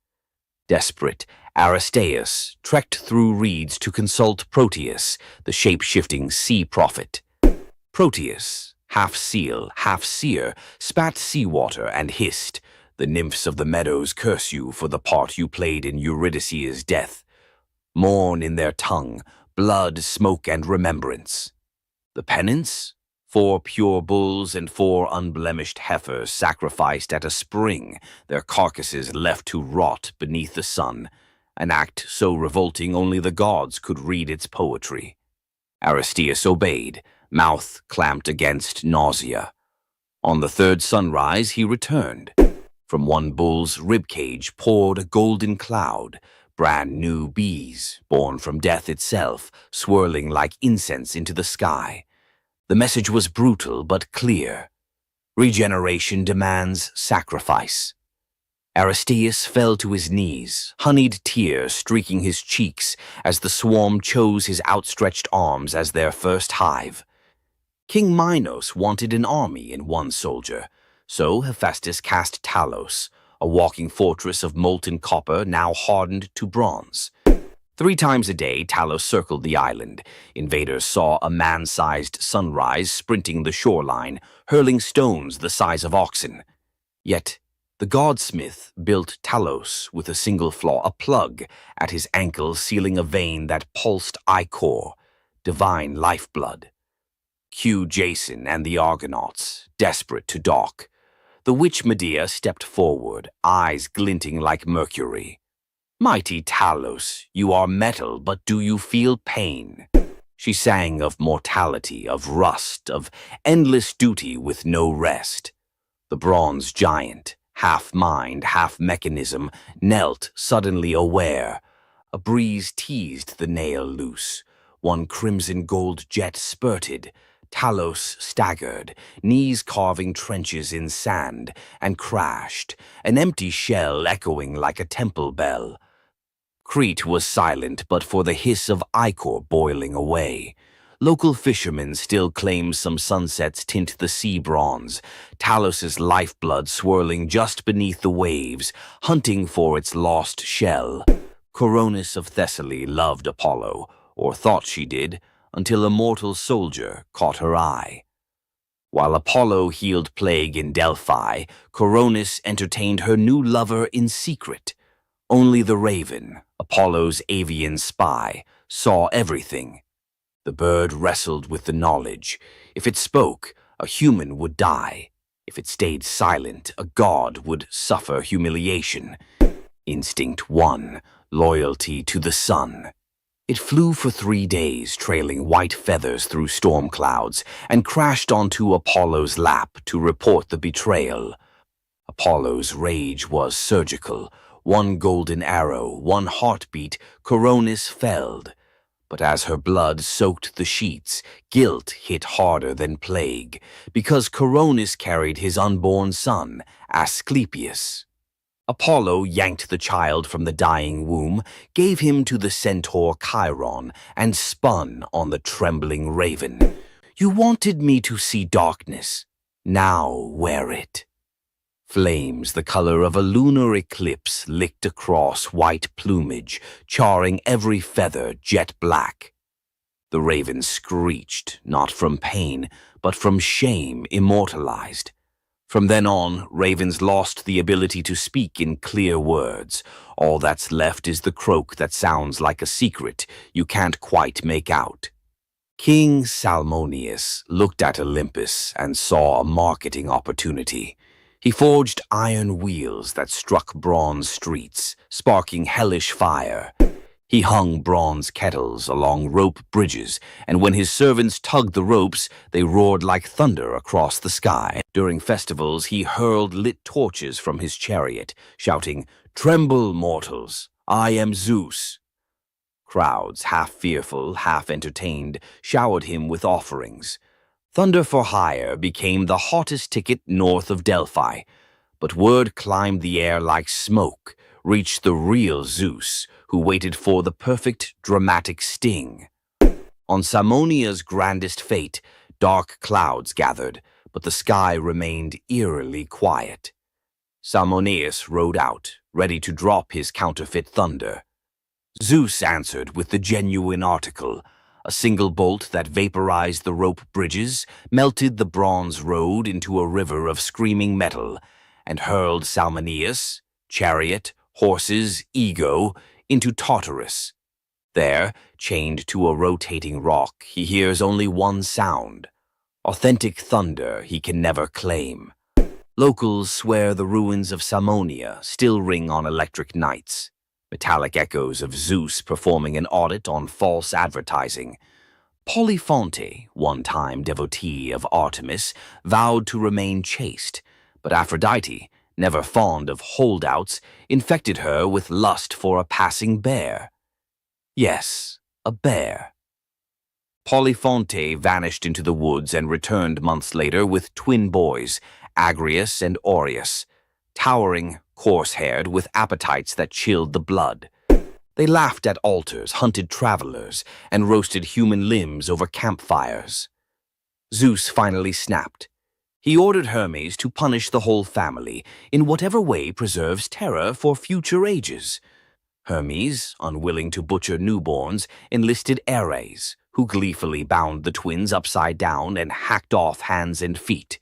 Desperate, Aristaeus trekked through reeds to consult Proteus, the shape-shifting sea prophet. Proteus, half seal, half seer, spat seawater and hissed, "The nymphs of the meadows curse you for the part you played in Eurydice's death. Mourn in their tongue, blood, smoke, and remembrance." The penance? 4 pure bulls and 4 unblemished heifers sacrificed at a spring, their carcasses left to rot beneath the sun, an act so revolting only the gods could read its poetry. Aristaeus obeyed, mouth clamped against nausea. On the 3rd sunrise he returned. From one bull's ribcage poured a golden cloud, brand new bees, born from death itself, swirling like incense into the sky. The message was brutal but clear. Regeneration demands sacrifice. Aristaeus fell to his knees, honeyed tears streaking his cheeks as the swarm chose his outstretched arms as their first hive. King Minos wanted an army in one soldier, so Hephaestus cast Talos, a walking fortress of molten copper now hardened to bronze. 3 times a day, Talos circled the island. Invaders saw a man-sized sunrise sprinting the shoreline, hurling stones the size of oxen. Yet, the godsmith built Talos with a single flaw, a plug at his ankle sealing a vein that pulsed ichor, divine lifeblood. Cue Jason and the Argonauts, desperate to dock. The witch Medea stepped forward, eyes glinting like mercury. "Mighty Talos, you are metal, but do you feel pain?" She sang of mortality, of rust, of endless duty with no rest. The bronze giant, half mind, half mechanism, knelt, suddenly aware. A breeze teased the nail loose. One crimson gold jet spurted. Talos staggered, knees carving trenches in sand, and crashed, an empty shell echoing like a temple bell. Crete was silent but for the hiss of ichor boiling away. Local fishermen still claim some sunsets tint the sea bronze, Talos's lifeblood swirling just beneath the waves, hunting for its lost shell. Coronis of Thessaly loved Apollo, or thought she did, until a mortal soldier caught her eye. While Apollo healed plague in Delphi, Coronis entertained her new lover in secret. Only the raven, Apollo's avian spy, saw everything. The bird wrestled with the knowledge. If it spoke, a human would die. If it stayed silent, a god would suffer humiliation. Instinct won, loyalty to the sun. It flew for 3 days, trailing white feathers through storm clouds, and crashed onto Apollo's lap to report the betrayal. Apollo's rage was surgical. One golden arrow, one heartbeat, Coronis felled. But as her blood soaked the sheets, guilt hit harder than plague, because Coronis carried his unborn son, Asclepius. Apollo yanked the child from the dying womb, gave him to the centaur Chiron, and spun on the trembling raven. You wanted me to see darkness. Now wear it. Flames the color of a lunar eclipse licked across white plumage, charring every feather jet black. The raven screeched, not from pain, but from shame immortalized. From then on, ravens lost the ability to speak in clear words. All that's left is the croak that sounds like a secret you can't quite make out. King Salmoneus looked at Olympus and saw a marketing opportunity. He forged iron wheels that struck bronze streets, sparking hellish fire. He hung bronze kettles along rope bridges, and when his servants tugged the ropes, they roared like thunder across the sky. During festivals, he hurled lit torches from his chariot, shouting, "Tremble, mortals! I am Zeus!" Crowds, half fearful, half entertained, showered him with offerings. Thunder for hire became the hottest ticket north of Delphi, but word climbed the air like smoke, reached the real Zeus, who waited for the perfect dramatic sting. On Salmonia's grandest fete, dark clouds gathered, but the sky remained eerily quiet. Salmoneus rode out, ready to drop his counterfeit thunder. Zeus answered with the genuine article, a single bolt that vaporized the rope bridges, melted the bronze road into a river of screaming metal, and hurled Salmoneus, chariot, horses, ego, into Tartarus. There, chained to a rotating rock, he hears only one sound. Authentic thunder he can never claim. Locals swear the ruins of Salmonia still ring on electric nights. Metallic echoes of Zeus performing an audit on false advertising. Polyphonte, one-time devotee of Artemis, vowed to remain chaste, but Aphrodite, never fond of holdouts, infected her with lust for a passing bear. Yes, a bear. Polyphonte vanished into the woods and returned months later with twin boys, Agrius and Aureus, towering, coarse-haired, with appetites that chilled the blood. They laughed at altars, hunted travelers, and roasted human limbs over campfires. Zeus finally snapped. He ordered Hermes to punish the whole family in whatever way preserves terror for future ages. Hermes, unwilling to butcher newborns, enlisted Ares, who gleefully bound the twins upside down and hacked off hands and feet.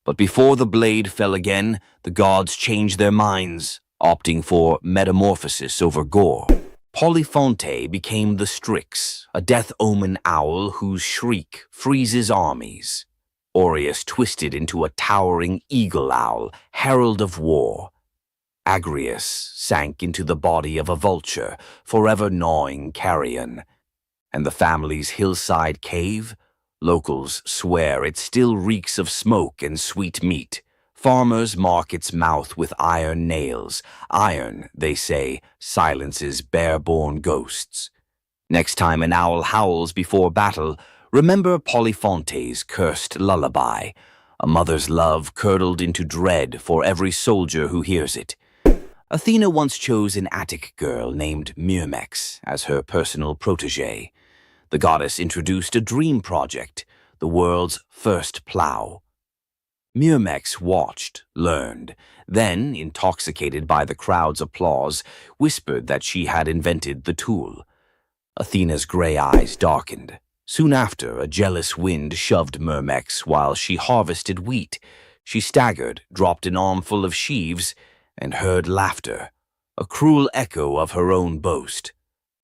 But before the blade fell again, the gods changed their minds, opting for metamorphosis over gore. Polyphonte became the Strix, a death-omen owl whose shriek freezes armies. Aureus twisted into a towering eagle owl, herald of war. Agrius sank into the body of a vulture, forever gnawing carrion. And the family's hillside cave? Locals swear it still reeks of smoke and sweet meat. Farmers mark its mouth with iron nails. Iron, they say, silences bare-born ghosts. Next time an owl howls before battle, remember Polyphonte's cursed lullaby, a mother's love curdled into dread for every soldier who hears it. Athena once chose an Attic girl named Myrmex as her personal protégé. The goddess introduced a dream project, the world's first plow. Myrmex watched, learned, then, intoxicated by the crowd's applause, whispered that she had invented the tool. Athena's gray eyes darkened. Soon after, a jealous wind shoved Myrmex while she harvested wheat. She staggered, dropped an armful of sheaves, and heard laughter, a cruel echo of her own boast.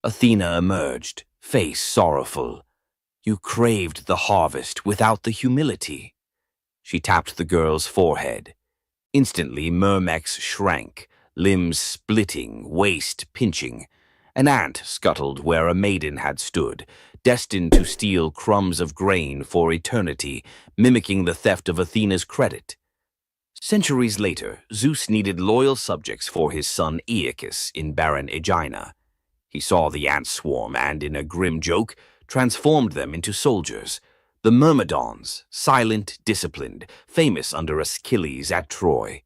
Athena emerged, face sorrowful. You craved the harvest without the humility. She tapped the girl's forehead. Instantly, Myrmex shrank, limbs splitting, waist pinching. An ant scuttled where a maiden had stood, destined to steal crumbs of grain for eternity, mimicking the theft of Athena's credit. Centuries later, Zeus needed loyal subjects for his son Aeacus in barren Aegina. He saw the ant swarm and, in a grim joke, transformed them into soldiers. The Myrmidons, silent, disciplined, famous under Achilles at Troy.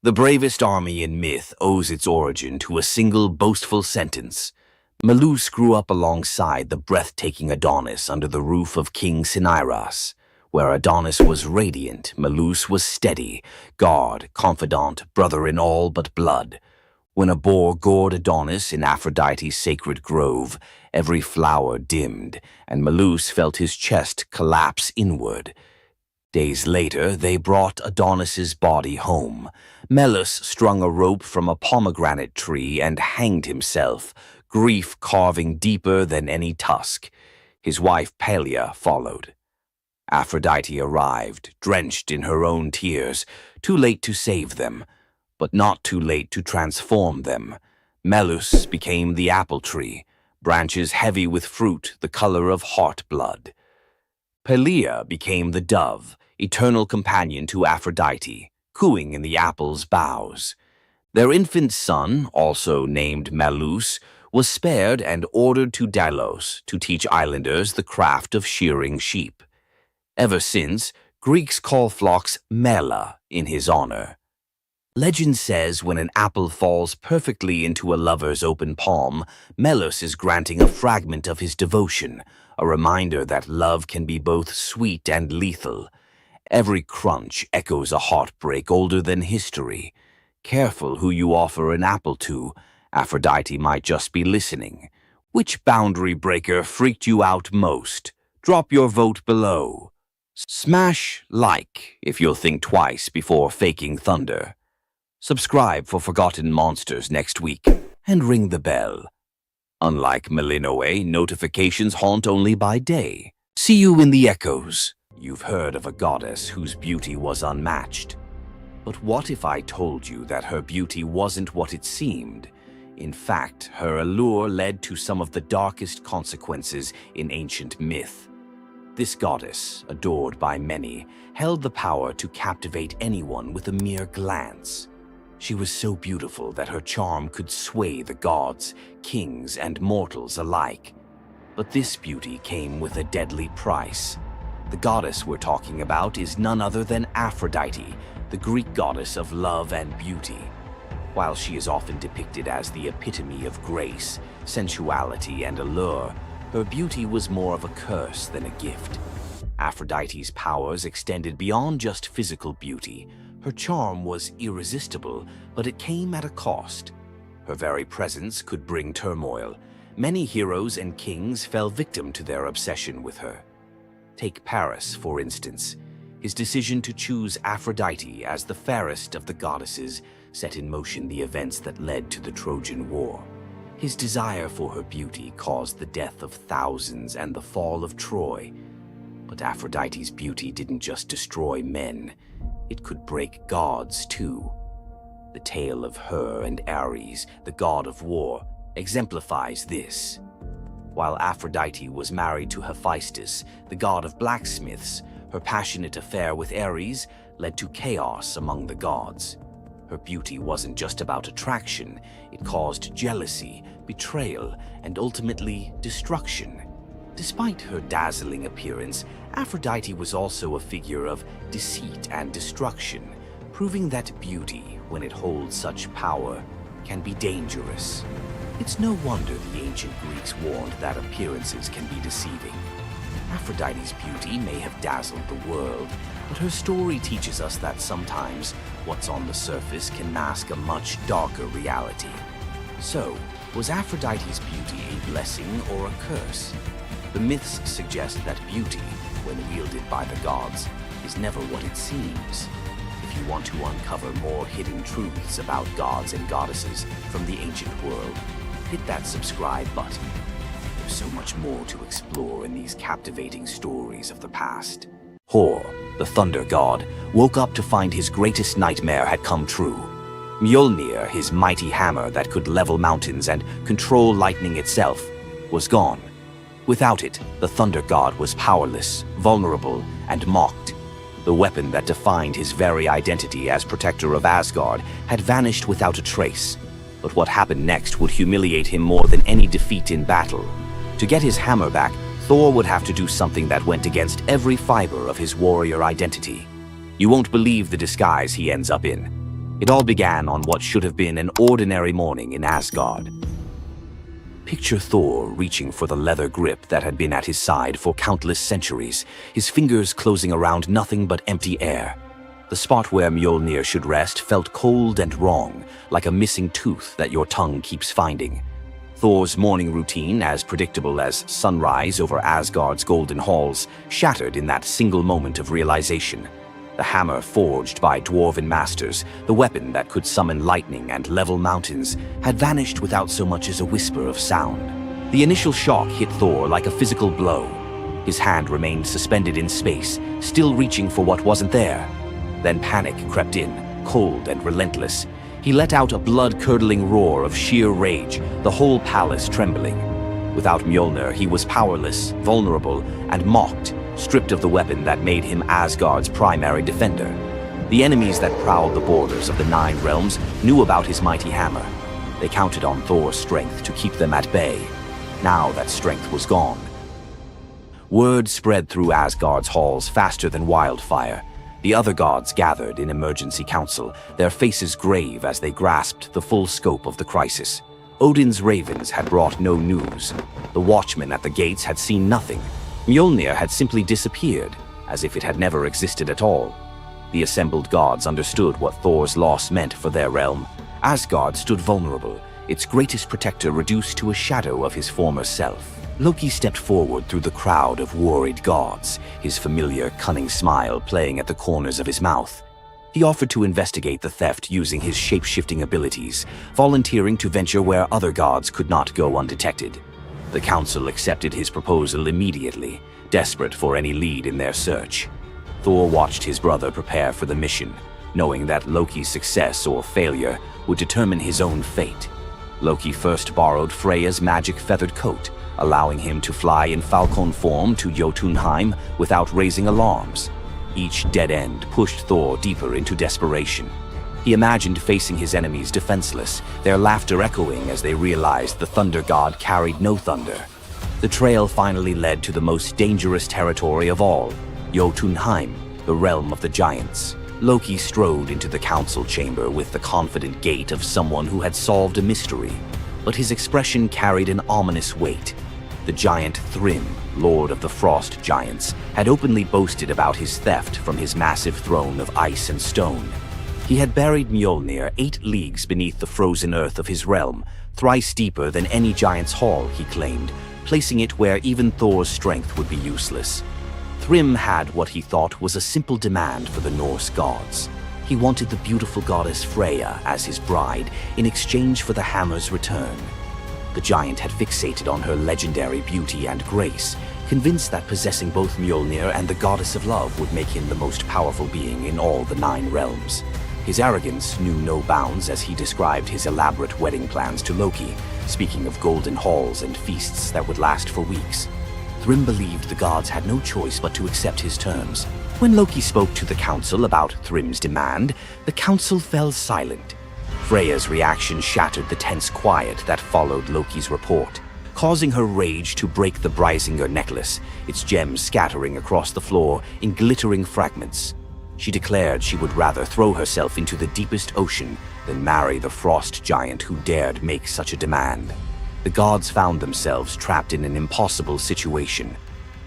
The bravest army in myth owes its origin to a single boastful sentence. Medusa grew up alongside the breathtaking Adonis under the roof of King Centaurs. Where Adonis was radiant, Medusa was steady, god, confidant, brother in all but blood. When a boar gored Adonis in Aphrodite's sacred grove, every flower dimmed, and Medusa felt his chest collapse inward. Days later, they brought Adonis's body home. Medusa strung a rope from a pomegranate tree and hanged himself, grief carving deeper than any tusk. His wife Pelea followed. Aphrodite arrived, drenched in her own tears, too late to save them, but not too late to transform them. Medusa became the apple tree, branches heavy with fruit the color of heart blood. Pelea became the dove, eternal companion to Aphrodite, cooing in the apple's boughs. Their infant son, also named Medusa, was spared and ordered to Delos to teach islanders the craft of shearing sheep. Ever since, Greeks call flocks mela in his honor. Legend says when an apple falls perfectly into a lover's open palm, Medusa is granting a fragment of his devotion, a reminder that love can be both sweet and lethal. Every crunch echoes a heartbreak older than history. Careful who you offer an apple to. Aphrodite might just be listening. Which boundary breaker freaked you out most? Drop your vote below. Smash like if you'll think twice before faking thunder. Subscribe for Forgotten Monsters next week, and ring the bell. Unlike Melinoe, notifications haunt only by day. See you in the echoes. You've heard of a goddess whose beauty was unmatched. But what if I told you that her beauty wasn't what it seemed? In fact, her allure led to some of the darkest consequences in ancient myth. This goddess, adored by many, held the power to captivate anyone with a mere glance. She was so beautiful that her charm could sway the gods, kings, and mortals alike. But this beauty came with a deadly price. The goddess we're talking about is none other than Aphrodite, the Greek goddess of love and beauty. While she is often depicted as the epitome of grace, sensuality, and allure, her beauty was more of a curse than a gift. Aphrodite's powers extended beyond just physical beauty. Her charm was irresistible, but it came at a cost. Her very presence could bring turmoil. Many heroes and kings fell victim to their obsession with her. Take Paris, for instance. His decision to choose Aphrodite as the fairest of the goddesses set in motion the events that led to the Trojan War. His desire for her beauty caused the death of thousands and the fall of Troy. But Aphrodite's beauty didn't just destroy men. It could break gods, too. The tale of her and Ares, the god of war, exemplifies this. While Aphrodite was married to Hephaestus, the god of blacksmiths, her passionate affair with Ares led to chaos among the gods. Her beauty wasn't just about attraction, it caused jealousy, betrayal, and ultimately destruction. Despite her dazzling appearance, Aphrodite was also a figure of deceit and destruction, proving that beauty, when it holds such power, can be dangerous. It's no wonder the ancient Greeks warned that appearances can be deceiving. Aphrodite's beauty may have dazzled the world, but her story teaches us that sometimes what's on the surface can mask a much darker reality. So, was Aphrodite's beauty a blessing or a curse? The myths suggest that beauty, when wielded by the gods, is never what it seems. If you want to uncover more hidden truths about gods and goddesses from the ancient world, hit that subscribe button. There's so much more to explore in these captivating stories of the past. Hor, the thunder god, woke up to find his greatest nightmare had come true. Mjolnir, his mighty hammer that could level mountains and control lightning itself, was gone. Without it, the thunder god was powerless, vulnerable, and mocked. The weapon that defined his very identity as protector of Asgard had vanished without a trace. But what happened next would humiliate him more than any defeat in battle. To get his hammer back, Thor would have to do something that went against every fiber of his warrior identity. You won't believe the disguise he ends up in. It all began on what should have been an ordinary morning in Asgard. Picture Thor reaching for the leather grip that had been at his side for countless centuries, his fingers closing around nothing but empty air. The spot where Mjolnir should rest felt cold and wrong, like a missing tooth that your tongue keeps finding. Thor's morning routine, as predictable as sunrise over Asgard's golden halls, shattered in that single moment of realization. The hammer forged by dwarven masters, the weapon that could summon lightning and level mountains, had vanished without so much as a whisper of sound. The initial shock hit Thor like a physical blow. His hand remained suspended in space, still reaching for what wasn't there. Then panic crept in, cold and relentless. He let out a blood-curdling roar of sheer rage, the whole palace trembling. Without Mjolnir, he was powerless, vulnerable, and mocked, stripped of the weapon that made him Asgard's primary defender. The enemies that prowled the borders of the Nine Realms knew about his mighty hammer. They counted on Thor's strength to keep them at bay. Now that strength was gone. Word spread through Asgard's halls faster than wildfire. The other gods gathered in emergency council, their faces grave as they grasped the full scope of the crisis. Odin's ravens had brought no news. The watchmen at the gates had seen nothing. Mjolnir had simply disappeared, as if it had never existed at all. The assembled gods understood what Thor's loss meant for their realm. Asgard stood vulnerable, its greatest protector reduced to a shadow of his former self. Loki stepped forward through the crowd of worried gods, his familiar, cunning smile playing at the corners of his mouth. He offered to investigate the theft using his shape-shifting abilities, volunteering to venture where other gods could not go undetected. The council accepted his proposal immediately, desperate for any lead in their search. Thor watched his brother prepare for the mission, knowing that Loki's success or failure would determine his own fate. Loki first borrowed Freya's magic feathered coat, allowing him to fly in falcon form to Jotunheim without raising alarms. Each dead end pushed Thor deeper into desperation. He imagined facing his enemies defenseless, their laughter echoing as they realized the thunder god carried no thunder. The trail finally led to the most dangerous territory of all, Jotunheim, the realm of the giants. Loki strode into the council chamber with the confident gait of someone who had solved a mystery, but his expression carried an ominous weight. The giant Thrym, lord of the frost giants, had openly boasted about his theft from his massive throne of ice and stone. He had buried Mjolnir 8 leagues beneath the frozen earth of his realm, thrice deeper than any giant's hall, he claimed, placing it where even Thor's strength would be useless. Thrym had what he thought was a simple demand for the Norse gods. He wanted the beautiful goddess Freya as his bride in exchange for the hammer's return. The giant had fixated on her legendary beauty and grace, convinced that possessing both Mjolnir and the goddess of love would make him the most powerful being in all the 9 realms. His arrogance knew no bounds as he described his elaborate wedding plans to Loki, speaking of golden halls and feasts that would last for weeks. Thrym believed the gods had no choice but to accept his terms. When Loki spoke to the council about Thrym's demand, the council fell silent. Freya's reaction shattered the tense quiet that followed Loki's report, causing her rage to break the Brysinger necklace, its gems scattering across the floor in glittering fragments. She declared she would rather throw herself into the deepest ocean than marry the frost giant who dared make such a demand. The gods found themselves trapped in an impossible situation.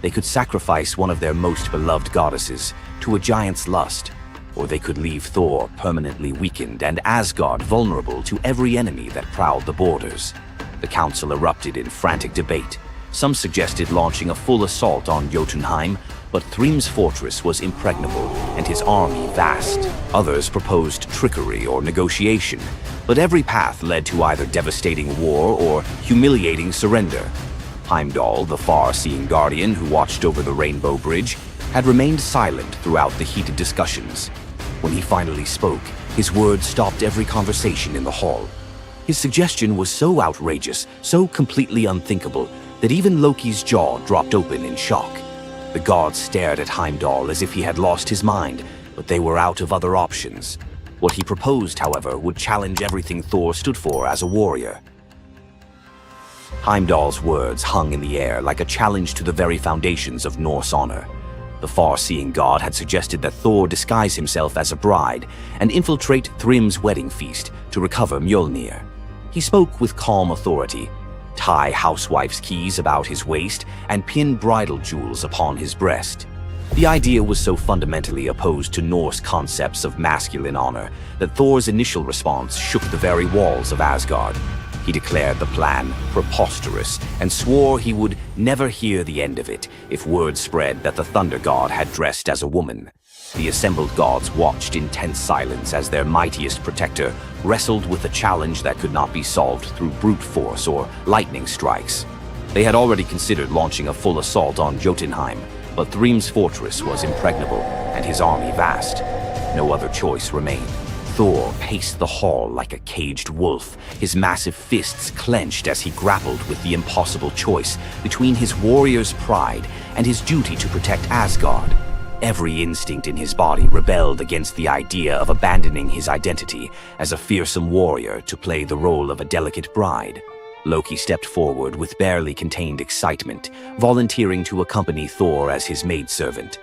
They could sacrifice one of their most beloved goddesses to a giant's lust, or they could leave Thor permanently weakened and Asgard vulnerable to every enemy that prowled the borders. The council erupted in frantic debate. Some suggested launching a full assault on Jotunheim, but Thrym's fortress was impregnable and his army vast. Others proposed trickery or negotiation, but every path led to either devastating war or humiliating surrender. Heimdall, the far-seeing guardian who watched over the Rainbow Bridge, had remained silent throughout the heated discussions. When he finally spoke, his words stopped every conversation in the hall. His suggestion was so outrageous, so completely unthinkable, that even Loki's jaw dropped open in shock. The gods stared at Heimdall as if he had lost his mind, but they were out of other options. What he proposed, however, would challenge everything Thor stood for as a warrior. Heimdall's words hung in the air like a challenge to the very foundations of Norse honor. The far-seeing god had suggested that Thor disguise himself as a bride and infiltrate Thrym's wedding feast to recover Mjolnir. He spoke with calm authority, tie housewife's keys about his waist, and pin bridal jewels upon his breast. The idea was so fundamentally opposed to Norse concepts of masculine honor that Thor's initial response shook the very walls of Asgard. He declared the plan preposterous and swore he would never hear the end of it if word spread that the Thunder God had dressed as a woman. The assembled gods watched in tense silence as their mightiest protector wrestled with a challenge that could not be solved through brute force or lightning strikes. They had already considered launching a full assault on Jotunheim, but Thrym's fortress was impregnable and his army vast. No other choice remained. Thor paced the hall like a caged wolf, his massive fists clenched as he grappled with the impossible choice between his warrior's pride and his duty to protect Asgard. Every instinct in his body rebelled against the idea of abandoning his identity as a fearsome warrior to play the role of a delicate bride. Loki stepped forward with barely contained excitement, volunteering to accompany Thor as his maidservant.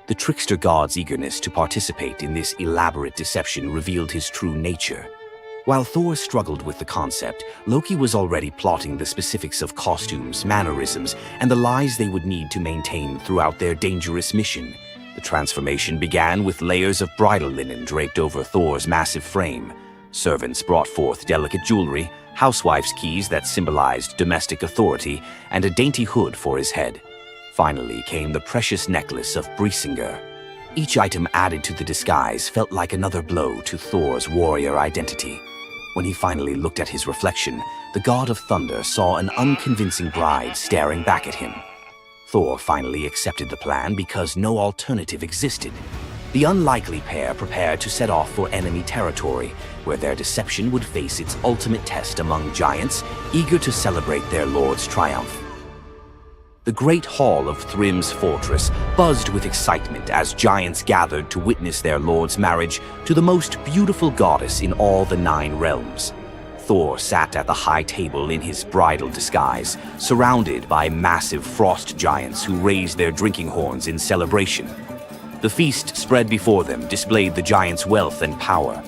The trickster god's eagerness to participate in this elaborate deception revealed his true nature. While Thor struggled with the concept, Loki was already plotting the specifics of costumes, mannerisms, and the lies they would need to maintain throughout their dangerous mission. The transformation began with layers of bridal linen draped over Thor's massive frame. Servants brought forth delicate jewelry, housewife's keys that symbolized domestic authority, and a dainty hood for his head. Finally came the precious necklace of Brisingar. Each item added to the disguise felt like another blow to Thor's warrior identity. When he finally looked at his reflection, the god of thunder saw an unconvincing bride staring back at him. Thor finally accepted the plan because no alternative existed. The unlikely pair prepared to set off for enemy territory, where their deception would face its ultimate test among giants, eager to celebrate their lord's triumph. The great hall of Thrym's fortress buzzed with excitement as giants gathered to witness their lord's marriage to the most beautiful goddess in all the 9 realms. Thor sat at the high table in his bridal disguise, surrounded by massive frost giants who raised their drinking horns in celebration. The feast spread before them displayed the giants' wealth and power.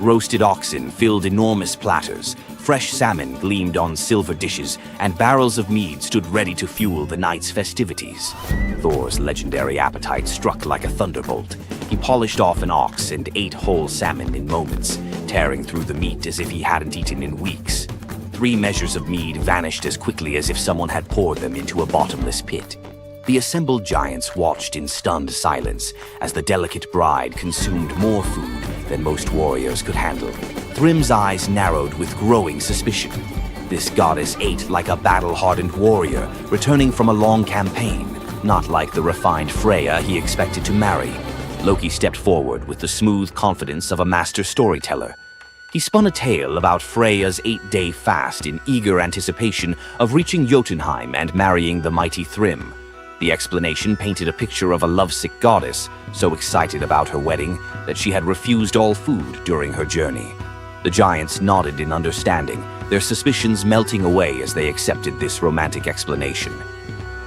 Roasted oxen filled enormous platters, fresh salmon gleamed on silver dishes, and barrels of mead stood ready to fuel the night's festivities. Thor's legendary appetite struck like a thunderbolt. He polished off an ox and ate whole salmon in moments, tearing through the meat as if he hadn't eaten in weeks. 3 measures of mead vanished as quickly as if someone had poured them into a bottomless pit. The assembled giants watched in stunned silence as the delicate bride consumed more food than most warriors could handle. Thrym's eyes narrowed with growing suspicion. This goddess ate like a battle-hardened warrior, returning from a long campaign, not like the refined Freya he expected to marry. Loki stepped forward with the smooth confidence of a master storyteller. He spun a tale about Freya's 8-day fast in eager anticipation of reaching Jotunheim and marrying the mighty Thrym. The explanation painted a picture of a lovesick goddess, so excited about her wedding that she had refused all food during her journey. The giants nodded in understanding, their suspicions melting away as they accepted this romantic explanation.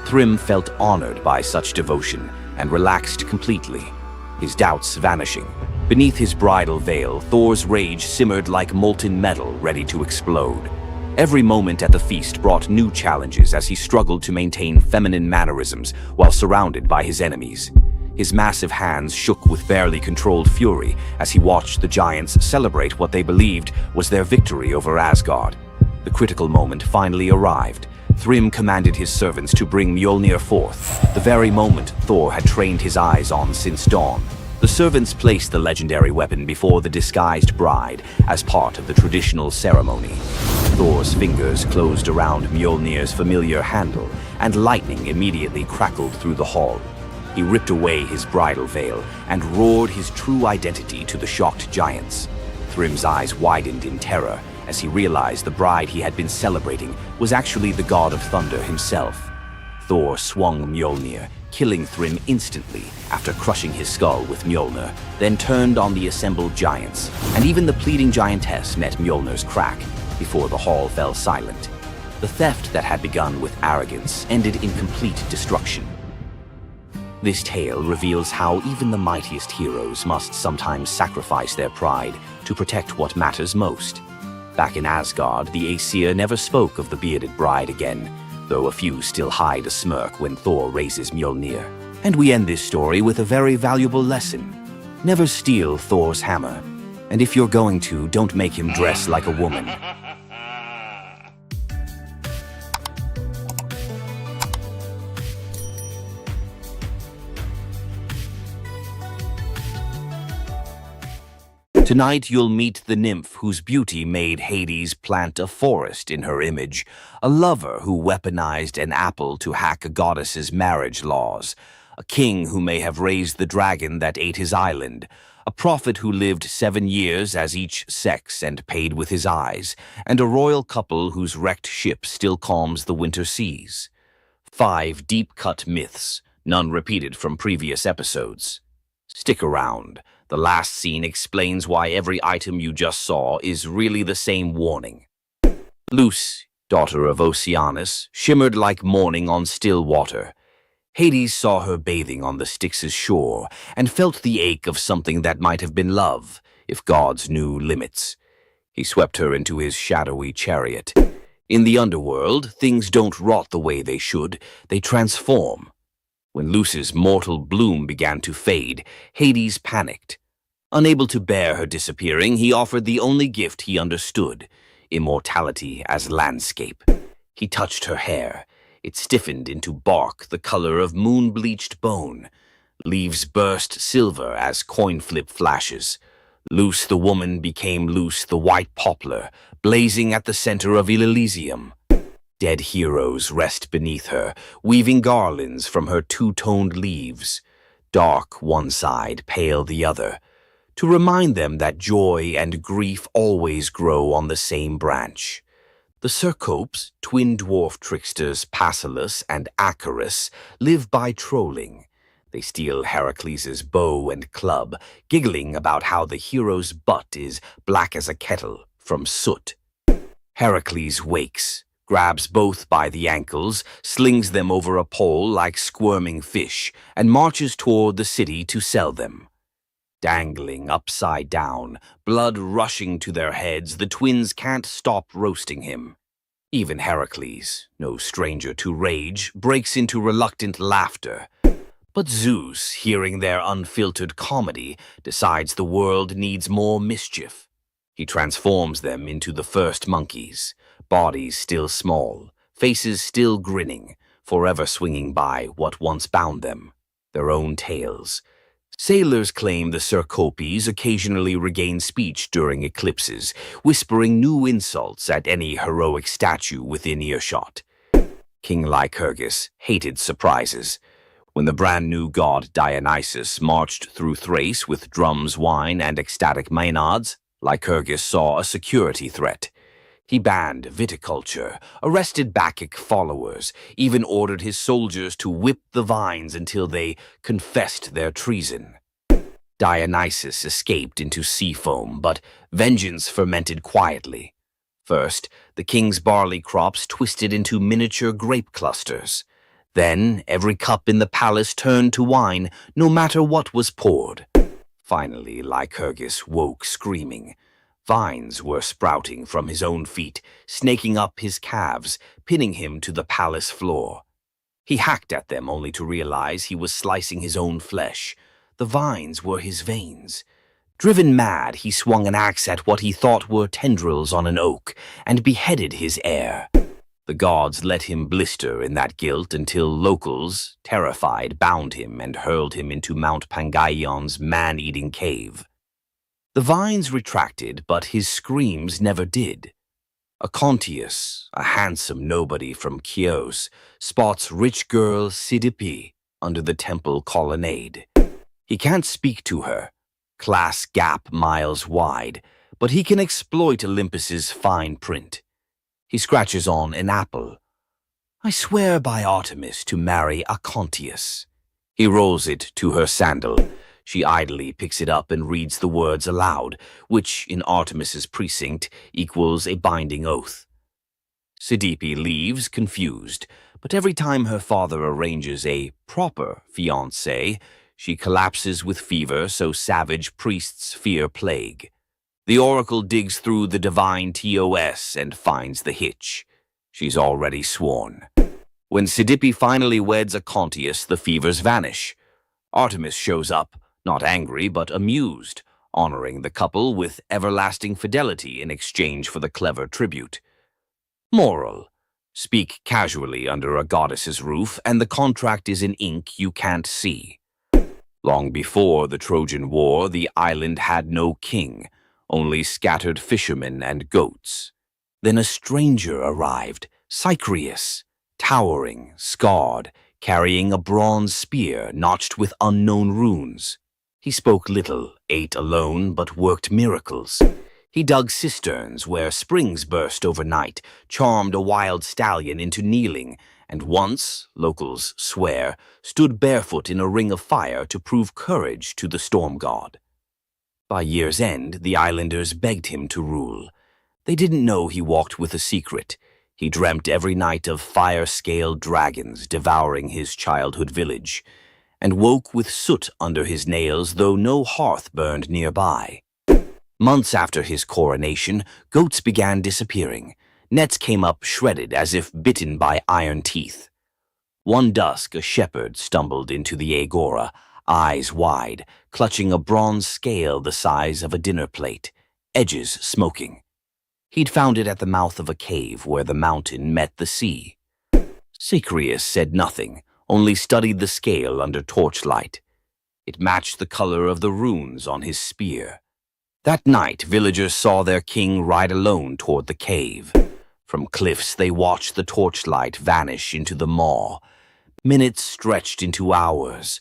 Thrym felt honored by such devotion and relaxed completely, his doubts vanishing. Beneath his bridal veil, Thor's rage simmered like molten metal ready to explode. Every moment at the feast brought new challenges as he struggled to maintain feminine mannerisms while surrounded by his enemies. His massive hands shook with barely controlled fury as he watched the giants celebrate what they believed was their victory over Asgard. The critical moment finally arrived. Thrym commanded his servants to bring Mjolnir forth, the very moment Thor had trained his eyes on since dawn. The servants placed the legendary weapon before the disguised bride as part of the traditional ceremony. Thor's fingers closed around Mjolnir's familiar handle, and lightning immediately crackled through the hall. He ripped away his bridal veil and roared his true identity to the shocked giants. Thrym's eyes widened in terror as he realized the bride he had been celebrating was actually the god of thunder himself. Thor swung Mjolnir, killing Thrym instantly after crushing his skull with Mjolnir, then turned on the assembled giants, and even the pleading giantess met Mjolnir's crack before the hall fell silent. The theft that had begun with arrogance ended in complete destruction. This tale reveals how even the mightiest heroes must sometimes sacrifice their pride to protect what matters most. Back in Asgard, the Aesir never spoke of the bearded bride again, though a few still hide a smirk when Thor raises Mjolnir. And we end this story with a very valuable lesson. Never steal Thor's hammer. And if you're going to, don't make him dress like a woman. Tonight you'll meet the nymph whose beauty made Hades plant a forest in her image, a lover who weaponized an apple to hack a goddess's marriage laws, a king who may have raised the dragon that ate his island, a prophet who lived 7 years as each sex and paid with his eyes, and a royal couple whose wrecked ship still calms the winter seas. 5 deep-cut myths, none repeated from previous episodes. Stick around. The last scene explains why every item you just saw is really the same warning. Luce, daughter of Oceanus, shimmered like morning on still water. Hades saw her bathing on the Styx's shore and felt the ache of something that might have been love, if gods knew limits. He swept her into his shadowy chariot. In the underworld, things don't rot the way they should, they transform. When Luce's mortal bloom began to fade, Hades panicked. Unable to bear her disappearing, he offered the only gift he understood, immortality as landscape. He touched her hair. It stiffened into bark the color of moon-bleached bone. Leaves burst silver as coin flip flashes. Luce the woman became Luce the white poplar, blazing at the center of Elysium. Dead heroes rest beneath her, weaving garlands from her two-toned leaves. Dark one side, pale the other, to remind them that joy and grief always grow on the same branch. The Cercopes, twin dwarf tricksters Passalus and Acarus, live by trolling. They steal Heracles' bow and club, giggling about how the hero's butt is black as a kettle from soot. Heracles wakes, grabs both by the ankles, slings them over a pole like squirming fish, and marches toward the city to sell them. Dangling upside down, blood rushing to their heads, the twins can't stop roasting him. Even Heracles, no stranger to rage, breaks into reluctant laughter. But Zeus, hearing their unfiltered comedy, decides the world needs more mischief. He transforms them into the first monkeys, bodies still small, faces still grinning, forever swinging by what once bound them, their own tails. Sailors claim the Cercopes occasionally regain speech during eclipses, whispering new insults at any heroic statue within earshot. King Lycurgus hated surprises. When the brand-new god Dionysus marched through Thrace with drums, wine, and ecstatic maenads, Lycurgus saw a security threat. He banned viticulture, arrested Bacchic followers, even ordered his soldiers to whip the vines until they confessed their treason. Dionysus escaped into sea foam, but vengeance fermented quietly. First, the king's barley crops twisted into miniature grape clusters. Then, every cup in the palace turned to wine, no matter what was poured. Finally, Lycurgus woke screaming. Vines were sprouting from his own feet, snaking up his calves, pinning him to the palace floor. He hacked at them only to realize he was slicing his own flesh. The vines were his veins. Driven mad, he swung an axe at what he thought were tendrils on an oak and beheaded his heir. The gods let him blister in that guilt until locals, terrified, bound him and hurled him into Mount Pangaion's man-eating cave. The vines retracted, but his screams never did. Acontius, a handsome nobody from Chios, spots rich girl Sidipe under the temple colonnade. He can't speak to her, class gap miles wide, but he can exploit Olympus's fine print. He scratches on an apple. I swear by Artemis to marry Acontius. He rolls it to her sandal. She idly picks it up and reads the words aloud, which, in Artemis's precinct, equals a binding oath. Sidipe leaves, confused, but every time her father arranges a proper fiancé, she collapses with fever, so savage priests fear plague. The oracle digs through the divine TOS and finds the hitch. She's already sworn. When Sidippe finally weds Acontius, the fevers vanish. Artemis shows up, not angry but amused, honoring the couple with everlasting fidelity in exchange for the clever tribute. Moral: speak casually under a goddess's roof, and the contract is in ink you can't see. Long before the Trojan War, the island had no king, only scattered fishermen and goats. Then a stranger arrived, Cycreus, towering, scarred, carrying a bronze spear notched with unknown runes. He spoke little, ate alone, but worked miracles. He dug cisterns where springs burst overnight, charmed a wild stallion into kneeling, and once, locals swear, stood barefoot in a ring of fire to prove courage to the storm god. By year's end, the islanders begged him to rule. They didn't know he walked with a secret. He dreamt every night of fire-scaled dragons devouring his childhood village, and woke with soot under his nails, though no hearth burned nearby. Months after his coronation, goats began disappearing. Nets came up shredded as if bitten by iron teeth. One dusk, a shepherd stumbled into the agora, eyes wide, clutching a bronze scale the size of a dinner plate, edges smoking. He'd found it at the mouth of a cave where the mountain met the sea. Cycreus said nothing, only studied the scale under torchlight. It matched the color of the runes on his spear. That night, villagers saw their king ride alone toward the cave. From cliffs, they watched the torchlight vanish into the maw. Minutes stretched into hours.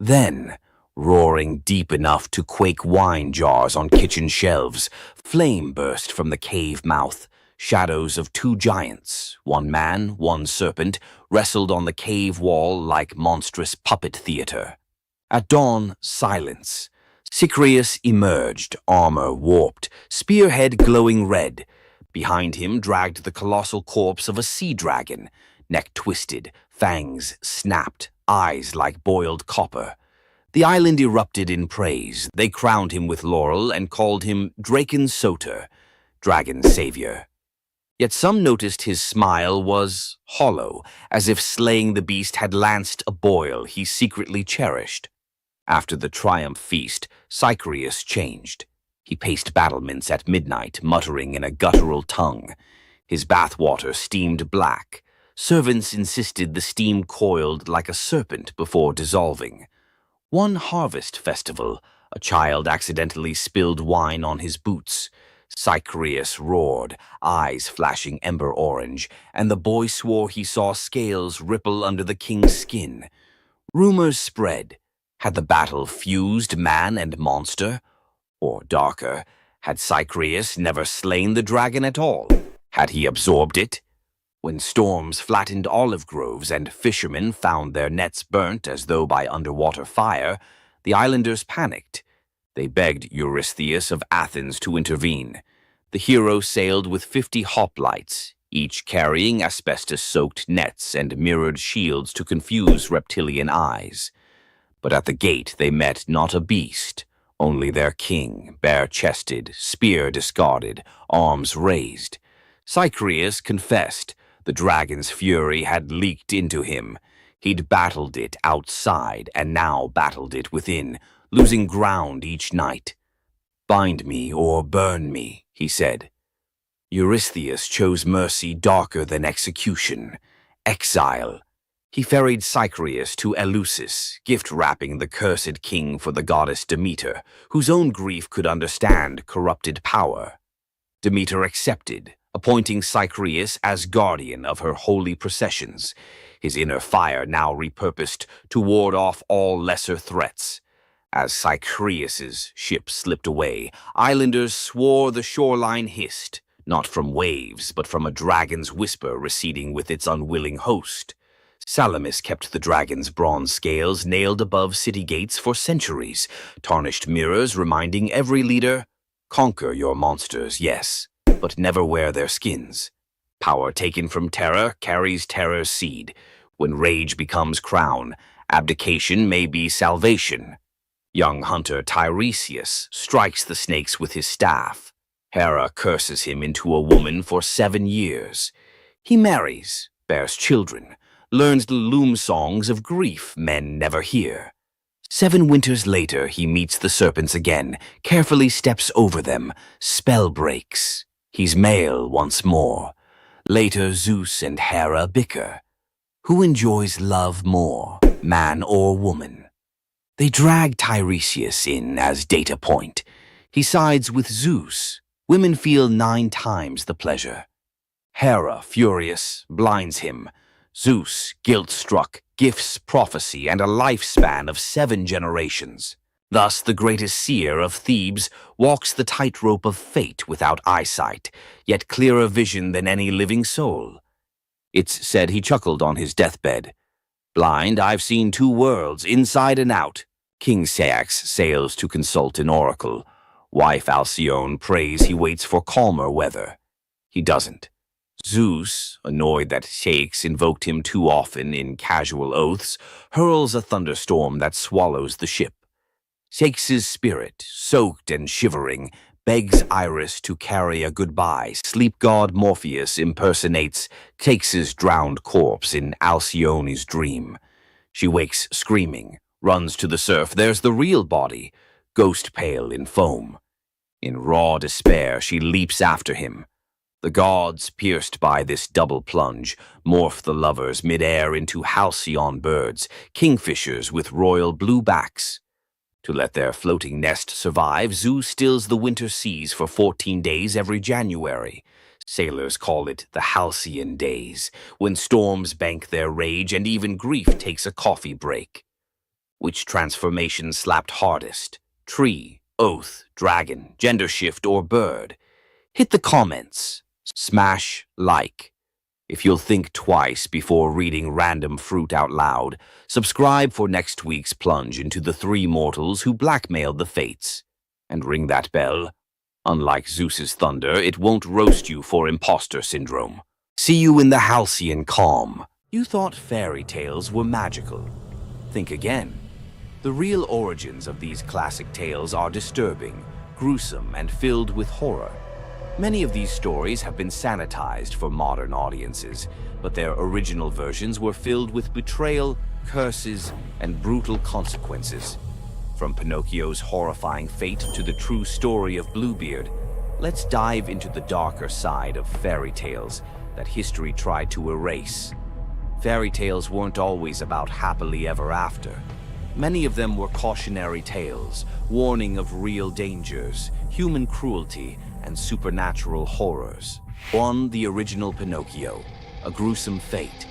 Then, roaring deep enough to quake wine jars on kitchen shelves, flame burst from the cave mouth. Shadows of two giants, one man, one serpent, wrestled on the cave wall like monstrous puppet theater. At dawn, silence. Cycreus emerged, armor warped, spearhead glowing red. Behind him dragged the colossal corpse of a sea dragon, neck twisted, fangs snapped, eyes like boiled copper. The island erupted in praise. They crowned him with laurel and called him Draken Soter, dragon's savior. Yet some noticed his smile was hollow, as if slaying the beast had lanced a boil he secretly cherished. After the triumph feast, Cycreus changed. He paced battlements at midnight, muttering in a guttural tongue. His bathwater steamed black. Servants insisted the steam coiled like a serpent before dissolving. One harvest festival, a child accidentally spilled wine on his boots. Cycreus roared, eyes flashing ember orange, and the boy swore he saw scales ripple under the king's skin. Rumors spread. Had the battle fused man and monster? Or darker, had Cycreus never slain the dragon at all? Had he absorbed it? When storms flattened olive groves and fishermen found their nets burnt as though by underwater fire, the islanders panicked. They begged Eurystheus of Athens to intervene. The hero sailed with 50 hoplites, each carrying asbestos-soaked nets and mirrored shields to confuse reptilian eyes. But at the gate they met not a beast, only their king, bare-chested, spear discarded, arms raised. Cycreus confessed. The dragon's fury had leaked into him. He'd battled it outside and now battled it within, losing ground each night. "Bind me or burn me," he said. Eurystheus chose mercy darker than execution, exile. He ferried Cycreus to Eleusis, gift-wrapping the cursed king for the goddess Demeter, whose own grief could understand corrupted power. Demeter accepted, appointing Cycreus as guardian of her holy processions, his inner fire now repurposed to ward off all lesser threats. As Cycreus's ship slipped away, islanders swore the shoreline hissed, not from waves, but from a dragon's whisper receding with its unwilling host. Salamis kept the dragon's bronze scales nailed above city gates for centuries, tarnished mirrors reminding every leader, "Conquer your monsters, yes, but never wear their skins." Power taken from terror carries terror's seed. When rage becomes crown, abdication may be salvation. Young hunter Tiresias strikes the snakes with his staff. Hera curses him into a woman for 7 years. He marries, bears children, learns the loom songs of grief men never hear. 7 winters later, he meets the serpents again, carefully steps over them, spell breaks. He's male once more. Later, Zeus and Hera bicker. Who enjoys love more, man or woman? They drag Tiresias in as data point. He sides with Zeus. Women feel 9 times the pleasure. Hera, furious, blinds him. Zeus, guilt-struck, gifts prophecy and a lifespan of 7 generations. Thus, the greatest seer of Thebes walks the tightrope of fate without eyesight, yet clearer vision than any living soul. It's said he chuckled on his deathbed. Blind, I've seen 2 worlds, inside and out. King Ceyx sails to consult an oracle. Wife Alcyone prays he waits for calmer weather. He doesn't. Zeus, annoyed that Ceyx invoked him too often in casual oaths, hurls a thunderstorm that swallows the ship. Ceyx's spirit, soaked and shivering, begs Iris to carry a goodbye. Sleep god Morpheus impersonates Ceyx's drowned corpse in Alcyone's dream. She wakes screaming, runs to the surf. There's the real body, ghost pale in foam. In raw despair, she leaps after him. The gods, pierced by this double plunge, morph the lovers mid-air into halcyon birds, kingfishers with royal blue backs. To let their floating nest survive, Zeus stills the winter seas for 14 days every January. Sailors call it the halcyon days, when storms bank their rage and even grief takes a coffee break. Which transformation slapped hardest? Tree, oath, dragon, gender shift, or bird? Hit the comments. Smash like. If you'll think twice before reading random fruit out loud, subscribe for next week's plunge into the 3 mortals who blackmailed the fates. And ring that bell. Unlike Zeus's thunder, it won't roast you for imposter syndrome. See you in the halcyon calm. You thought fairy tales were magical. Think again. The real origins of these classic tales are disturbing, gruesome, and filled with horror. Many of these stories have been sanitized for modern audiences, but their original versions were filled with betrayal, curses, and brutal consequences. From Pinocchio's horrifying fate to the true story of Bluebeard, let's dive into the darker side of fairy tales that history tried to erase. Fairy tales weren't always about happily ever after. Many of them were cautionary tales, warning of real dangers, human cruelty, and supernatural horrors. 1. The original Pinocchio, a gruesome fate.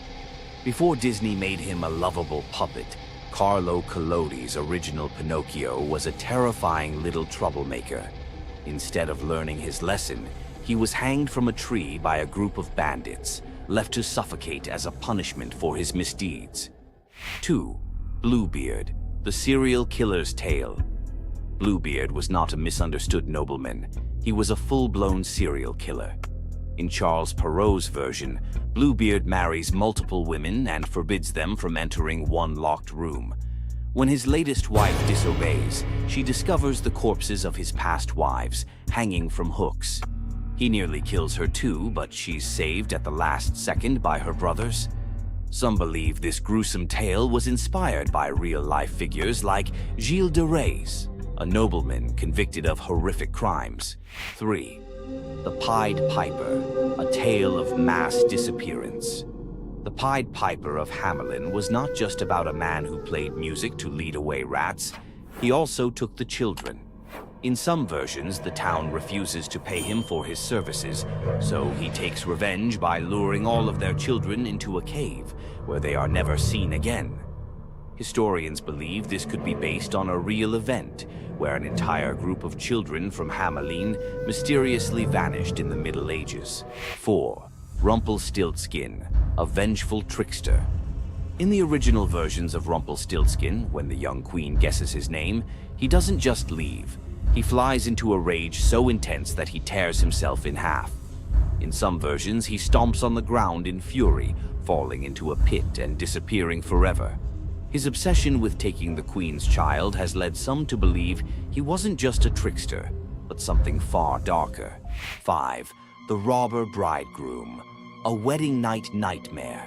Before Disney made him a lovable puppet, Carlo Collodi's original Pinocchio was a terrifying little troublemaker. Instead of learning his lesson, he was hanged from a tree by a group of bandits, left to suffocate as a punishment for his misdeeds. 2. Bluebeard, the serial killer's tale. Bluebeard was not a misunderstood nobleman. He was a full-blown serial killer. In Charles Perrault's version, Bluebeard marries multiple women and forbids them from entering one locked room. When his latest wife disobeys, she discovers the corpses of his past wives, hanging from hooks. He nearly kills her too, but she's saved at the last second by her brothers. Some believe this gruesome tale was inspired by real-life figures like Gilles de Rais, a nobleman convicted of horrific crimes. 3. The Pied Piper, a tale of mass disappearance. The Pied Piper of Hamelin was not just about a man who played music to lead away rats. He also took the children. In some versions, the town refuses to pay him for his services, so he takes revenge by luring all of their children into a cave, where they are never seen again. Historians believe this could be based on a real event, where an entire group of children from Hamelin mysteriously vanished in the Middle Ages. 4. Rumpelstiltskin, a vengeful trickster. In the original versions of Rumpelstiltskin, when the young queen guesses his name, he doesn't just leave. He flies into a rage so intense that he tears himself in half. In some versions, he stomps on the ground in fury, falling into a pit and disappearing forever. His obsession with taking the queen's child has led some to believe he wasn't just a trickster, but something far darker. 5. The Robber Bridegroom, a wedding night nightmare.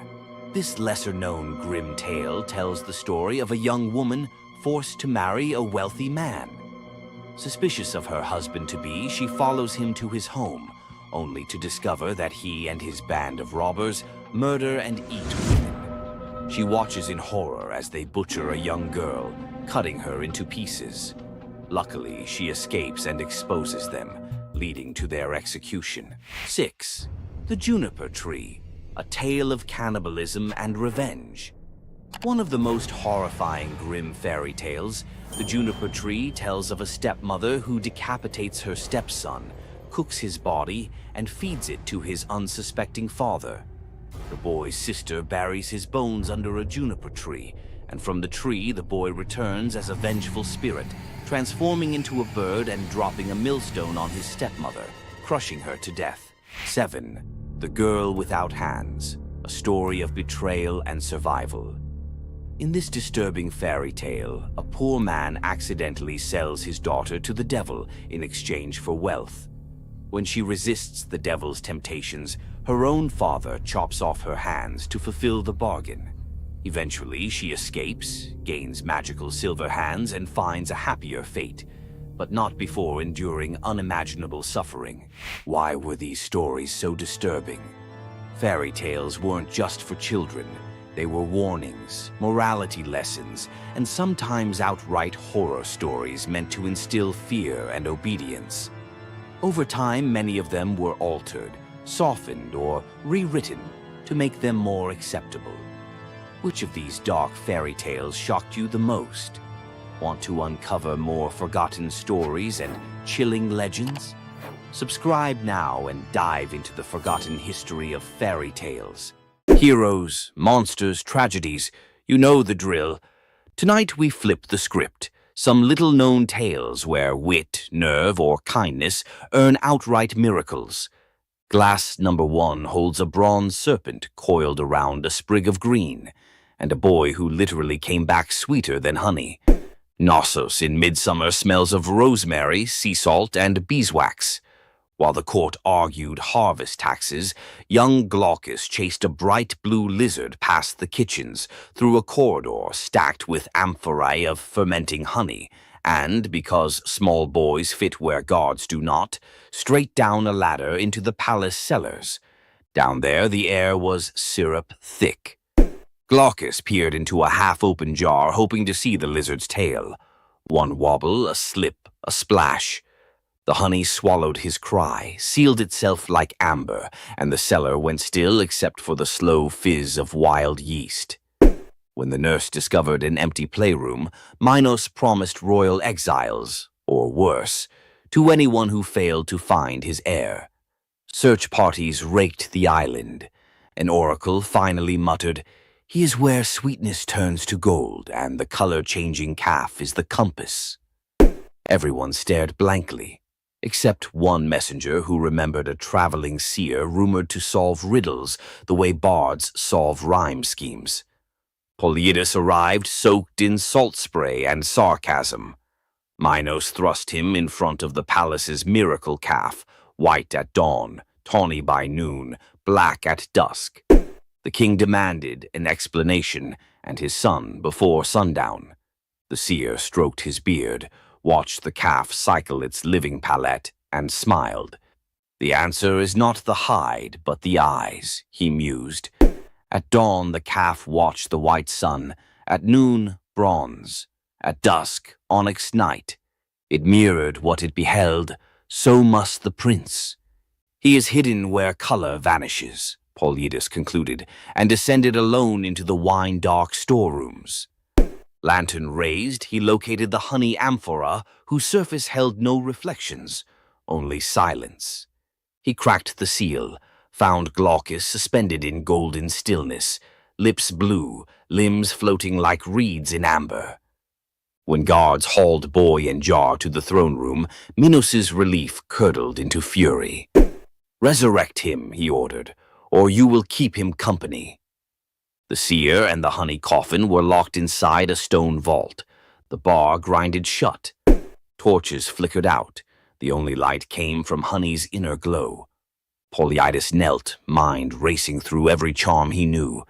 This lesser-known grim tale tells the story of a young woman forced to marry a wealthy man. Suspicious of her husband-to-be, she follows him to his home, only to discover that he and his band of robbers murder and eat women. She watches in horror as they butcher a young girl, cutting her into pieces. Luckily, she escapes and exposes them, leading to their execution. 6. The Juniper Tree, a tale of cannibalism and revenge. One of the most horrifying grim fairy tales, The Juniper Tree tells of a stepmother who decapitates her stepson, cooks his body, and feeds it to his unsuspecting father. The boy's sister buries his bones under a juniper tree, and from the tree the boy returns as a vengeful spirit, transforming into a bird and dropping a millstone on his stepmother, crushing her to death. 7. The Girl Without Hands, a story of betrayal and survival. In this disturbing fairy tale, a poor man accidentally sells his daughter to the devil in exchange for wealth. When she resists the devil's temptations, her own father chops off her hands to fulfill the bargain. Eventually, she escapes, gains magical silver hands, and finds a happier fate, but not before enduring unimaginable suffering. Why were these stories so disturbing? Fairy tales weren't just for children. They were warnings, morality lessons, and sometimes outright horror stories meant to instill fear and obedience. Over time, many of them were altered, softened, or rewritten to make them more acceptable. Which of these dark fairy tales shocked you the most? Want to uncover more forgotten stories and chilling legends? Subscribe now and dive into the forgotten history of fairy tales. Heroes, monsters, tragedies, you know the drill. Tonight we flip the script. Some little-known tales where wit, nerve, or kindness earn outright miracles. Glass number 1 holds a bronze serpent coiled around a sprig of green, and a boy who literally came back sweeter than honey. Knossos in Midsummer smells of rosemary, sea salt, and beeswax. While the court argued harvest taxes, young Glaucus chased a bright blue lizard past the kitchens, through a corridor stacked with amphorae of fermenting honey, and, because small boys fit where gods do not, straight down a ladder into the palace cellars. Down there the air was syrup thick. Glaucus peered into a half-open jar, hoping to see the lizard's tail. One wobble, a slip, a splash. The honey swallowed his cry, sealed itself like amber, and the cellar went still except for the slow fizz of wild yeast. When the nurse discovered an empty playroom, Minos promised royal exiles, or worse, to anyone who failed to find his heir. Search parties raked the island. An oracle finally muttered, "He is where sweetness turns to gold, and the color-changing calf is the compass." Everyone stared blankly, except one messenger who remembered a traveling seer rumored to solve riddles the way bards solve rhyme schemes. Polyidus arrived soaked in salt spray and sarcasm. Minos thrust him in front of the palace's miracle calf, white at dawn, tawny by noon, black at dusk. The king demanded an explanation, and his son before sundown. The seer stroked his beard, watched the calf cycle its living palette, and smiled. "The answer is not the hide, but the eyes," he mused. At dawn, the calf watched the white sun. At noon, bronze. At dusk, onyx night. It mirrored what it beheld. So must the prince. "He is hidden where color vanishes," Polyidus concluded, and descended alone into the wine-dark storerooms. Lantern raised, he located the honey amphora, whose surface held no reflections, only silence. He cracked the seal, found Glaucus suspended in golden stillness, lips blue, limbs floating like reeds in amber. When guards hauled boy and jar to the throne room, Minos's relief curdled into fury. "Resurrect him," he ordered, "or you will keep him company." The seer and the honey coffin were locked inside a stone vault. The bar grinded shut. Torches flickered out. The only light came from honey's inner glow. Polyidus knelt, mind racing through every charm he knew.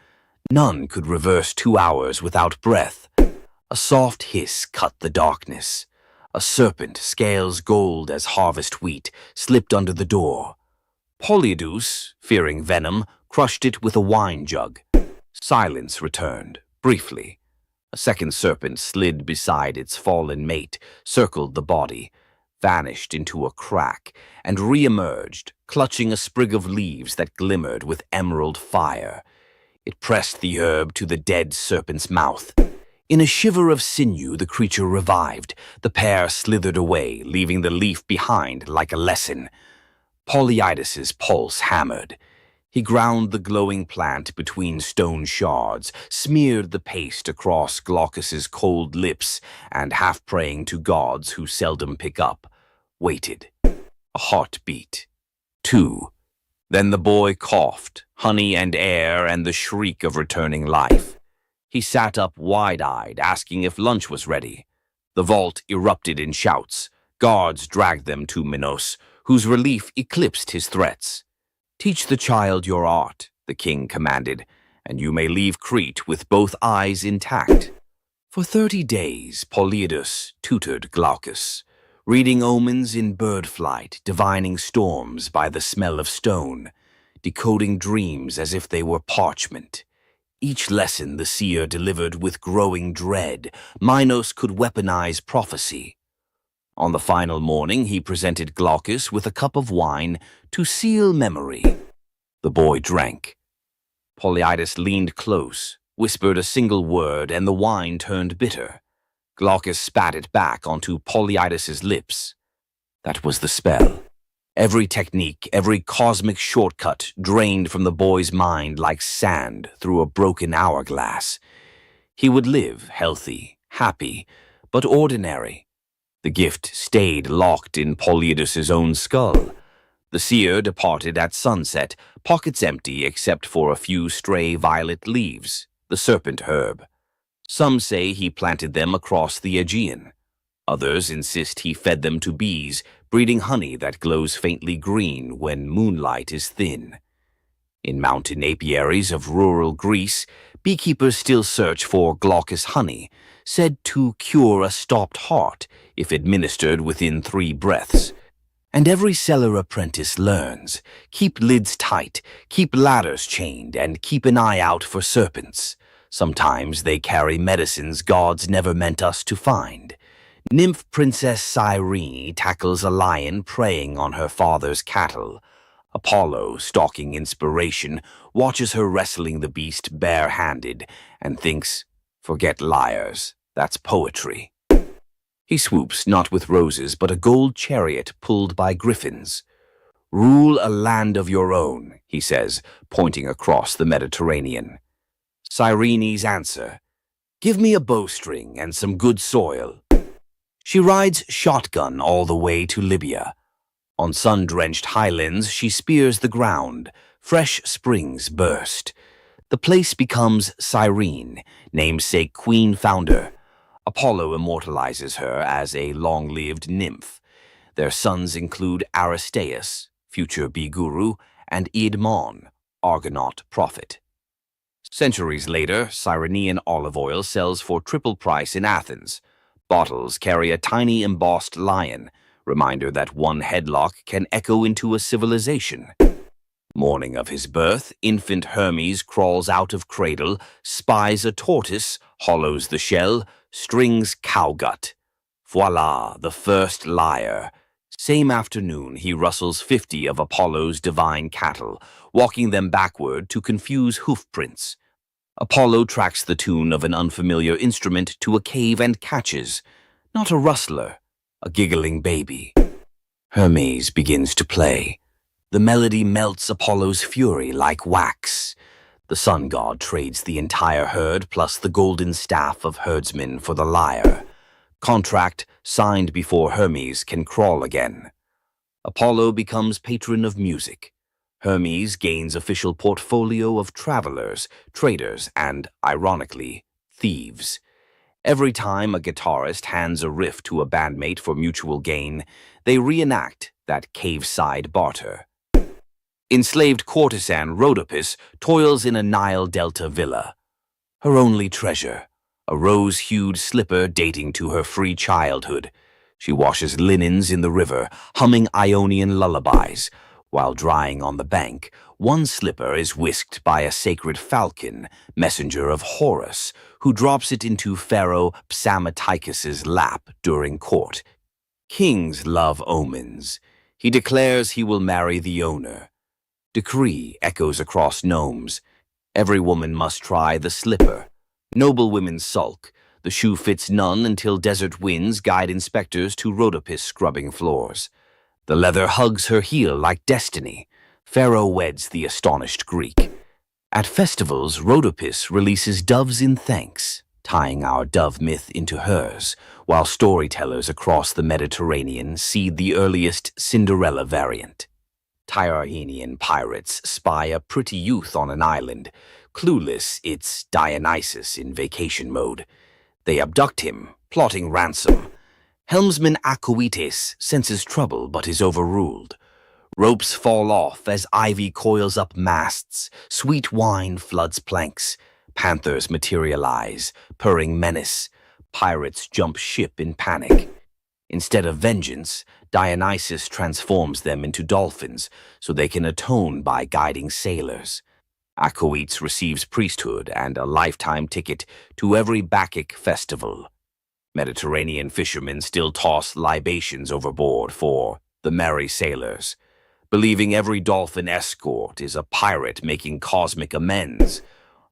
None could reverse 2 hours without breath. A soft hiss cut the darkness. A serpent, scales gold as harvest wheat, slipped under the door. Polyidus, fearing venom, crushed it with a wine jug. Silence returned, briefly. A second serpent slid beside its fallen mate, circled the body, vanished into a crack, and re-emerged, clutching a sprig of leaves that glimmered with emerald fire. It pressed the herb to the dead serpent's mouth. In a shiver of sinew, the creature revived. The pair slithered away, leaving the leaf behind like a lesson. Polyidus's pulse hammered. He ground the glowing plant between stone shards, smeared the paste across Glaucus's cold lips, and, half praying to gods who seldom pick up, waited. A heartbeat. 2. Then the boy coughed, honey and air and the shriek of returning life. He sat up wide-eyed, asking if lunch was ready. The vault erupted in shouts. Guards dragged them to Minos, whose relief eclipsed his threats. "Teach the child your art," the king commanded, "and you may leave Crete with both eyes intact." For 30 days, Polyidus tutored Glaucus, reading omens in bird flight, divining storms by the smell of stone, decoding dreams as if they were parchment. Each lesson the seer delivered with growing dread. Minos could weaponize prophecy. On the final morning, he presented Glaucus with a cup of wine to seal memory. The boy drank. Polyidus leaned close, whispered a single word, and the wine turned bitter. Glaucus spat it back onto Polyidus's lips. That was the spell. Every technique, every cosmic shortcut drained from the boy's mind like sand through a broken hourglass. He would live healthy, happy, but ordinary. The gift stayed locked in Polyidus's own skull. The seer departed at sunset, pockets empty except for a few stray violet leaves, the serpent herb. Some say he planted them across the Aegean. Others insist he fed them to bees, breeding honey that glows faintly green when moonlight is thin. In mountain apiaries of rural Greece, beekeepers still search for Glaucus honey, said to cure a stopped heart if administered within 3 breaths. And every cellar apprentice learns, keep lids tight, keep ladders chained, and keep an eye out for serpents. Sometimes they carry medicines gods never meant us to find. Nymph Princess Cyrene tackles a lion preying on her father's cattle. Apollo, stalking inspiration, watches her wrestling the beast bare-handed and thinks, "Forget liars, that's poetry." He swoops not with roses but a gold chariot pulled by griffins. "Rule a land of your own," he says, pointing across the Mediterranean. Cyrene's answer, "Give me a bowstring and some good soil." She rides shotgun all the way to Libya. On sun-drenched highlands, she spears the ground. Fresh springs burst. The place becomes Cyrene, namesake queen founder. Apollo immortalizes her as a long-lived nymph. Their sons include Aristaeus, future bee guru, and Idmon, Argonaut prophet. Centuries later, Cyrenean olive oil sells for triple price in Athens. Bottles carry a tiny embossed lion, reminder that one headlock can echo into a civilization. Morning of his birth, infant Hermes crawls out of cradle, spies a tortoise, hollows the shell, strings cowgut. Voila, the first lyre. Same afternoon, he rustles 50 of Apollo's divine cattle, walking them backward to confuse hoofprints. Apollo tracks the tune of an unfamiliar instrument to a cave and catches, not a rustler, a giggling baby. Hermes begins to play. The melody melts Apollo's fury like wax. The sun god trades the entire herd plus the golden staff of herdsmen for the lyre. Contract signed before Hermes can crawl again. Apollo becomes patron of music. Hermes gains official portfolio of travelers, traders, and, ironically, thieves. Every time a guitarist hands a riff to a bandmate for mutual gain, they reenact that cave-side barter. Enslaved courtesan Rhodopis toils in a Nile Delta villa. Her only treasure, a rose-hued slipper dating to her free childhood. She washes linens in the river, humming Ionian lullabies. While drying on the bank, one slipper is whisked by a sacred falcon, messenger of Horus, who drops it into Pharaoh Psammetichus's lap during court. Kings love omens. He declares he will marry the owner. Decree echoes across gnomes. Every woman must try the slipper. Noble women sulk. The shoe fits none until desert winds guide inspectors to Rhodopis scrubbing floors. The leather hugs her heel like destiny. Pharaoh weds the astonished Greek. At festivals, Rhodopis releases doves in thanks, tying our dove myth into hers, while storytellers across the Mediterranean seed the earliest Cinderella variant. Tyrrhenian pirates spy a pretty youth on an island. Clueless, it's Dionysus in vacation mode. They abduct him, plotting ransom. Helmsman Acoetes senses trouble but is overruled. Ropes fall off as ivy coils up masts. Sweet wine floods planks. Panthers materialize, purring menace. Pirates jump ship in panic. Instead of vengeance, Dionysus transforms them into dolphins so they can atone by guiding sailors. Acoetes receives priesthood and a lifetime ticket to every Bacchic festival. Mediterranean fishermen still toss libations overboard for the merry sailors, believing every dolphin escort is a pirate making cosmic amends.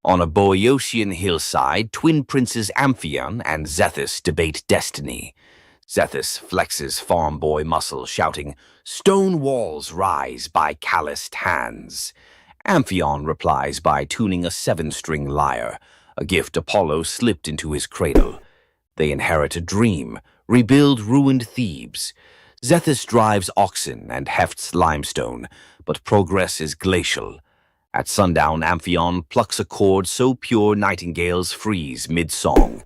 On a Boeotian hillside, twin princes Amphion and Zethus debate destiny. Zethus flexes farm boy muscle, shouting, "Stone walls rise by calloused hands." Amphion replies by tuning a 7-string lyre, a gift Apollo slipped into his cradle. They inherit a dream, rebuild ruined Thebes. Zethus drives oxen and hefts limestone, but progress is glacial. At sundown, Amphion plucks a chord so pure nightingales freeze mid-song.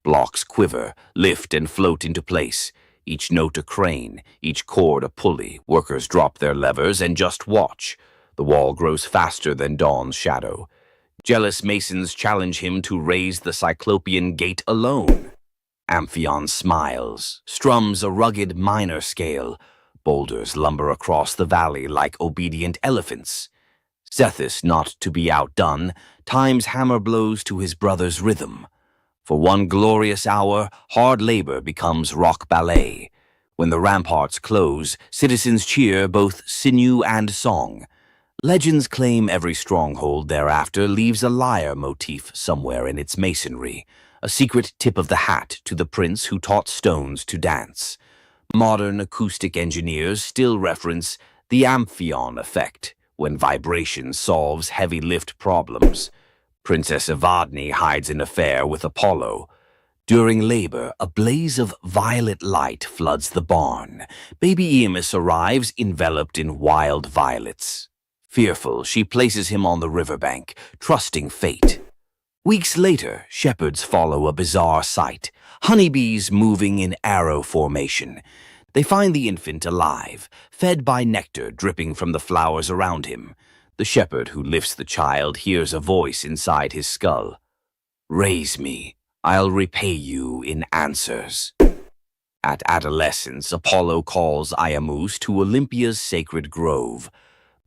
Blocks quiver, lift and float into place. Each note a crane, each chord a pulley. Workers drop their levers and just watch. The wall grows faster than dawn's shadow. Jealous masons challenge him to raise the Cyclopean gate alone. Amphion smiles, strums a rugged minor scale. Boulders lumber across the valley like obedient elephants. Zethus, not to be outdone, times hammer blows to his brother's rhythm. For one glorious hour, hard labor becomes rock ballet. When the ramparts close, citizens cheer both sinew and song. Legends claim every stronghold thereafter leaves a lyre motif somewhere in its masonry, a secret tip of the hat to the prince who taught stones to dance. Modern acoustic engineers still reference the Amphion effect when vibration solves heavy lift problems. Princess Evadne hides an affair with Apollo. During labor, a blaze of violet light floods the barn. Baby Eamus arrives enveloped in wild violets. Fearful, she places him on the riverbank, trusting fate. Weeks later, shepherds follow a bizarre sight, honeybees moving in arrow formation. They find the infant alive, fed by nectar dripping from the flowers around him. The shepherd who lifts the child hears a voice inside his skull. "Raise me, I'll repay you in answers." At adolescence, Apollo calls Iamus to Olympia's sacred grove.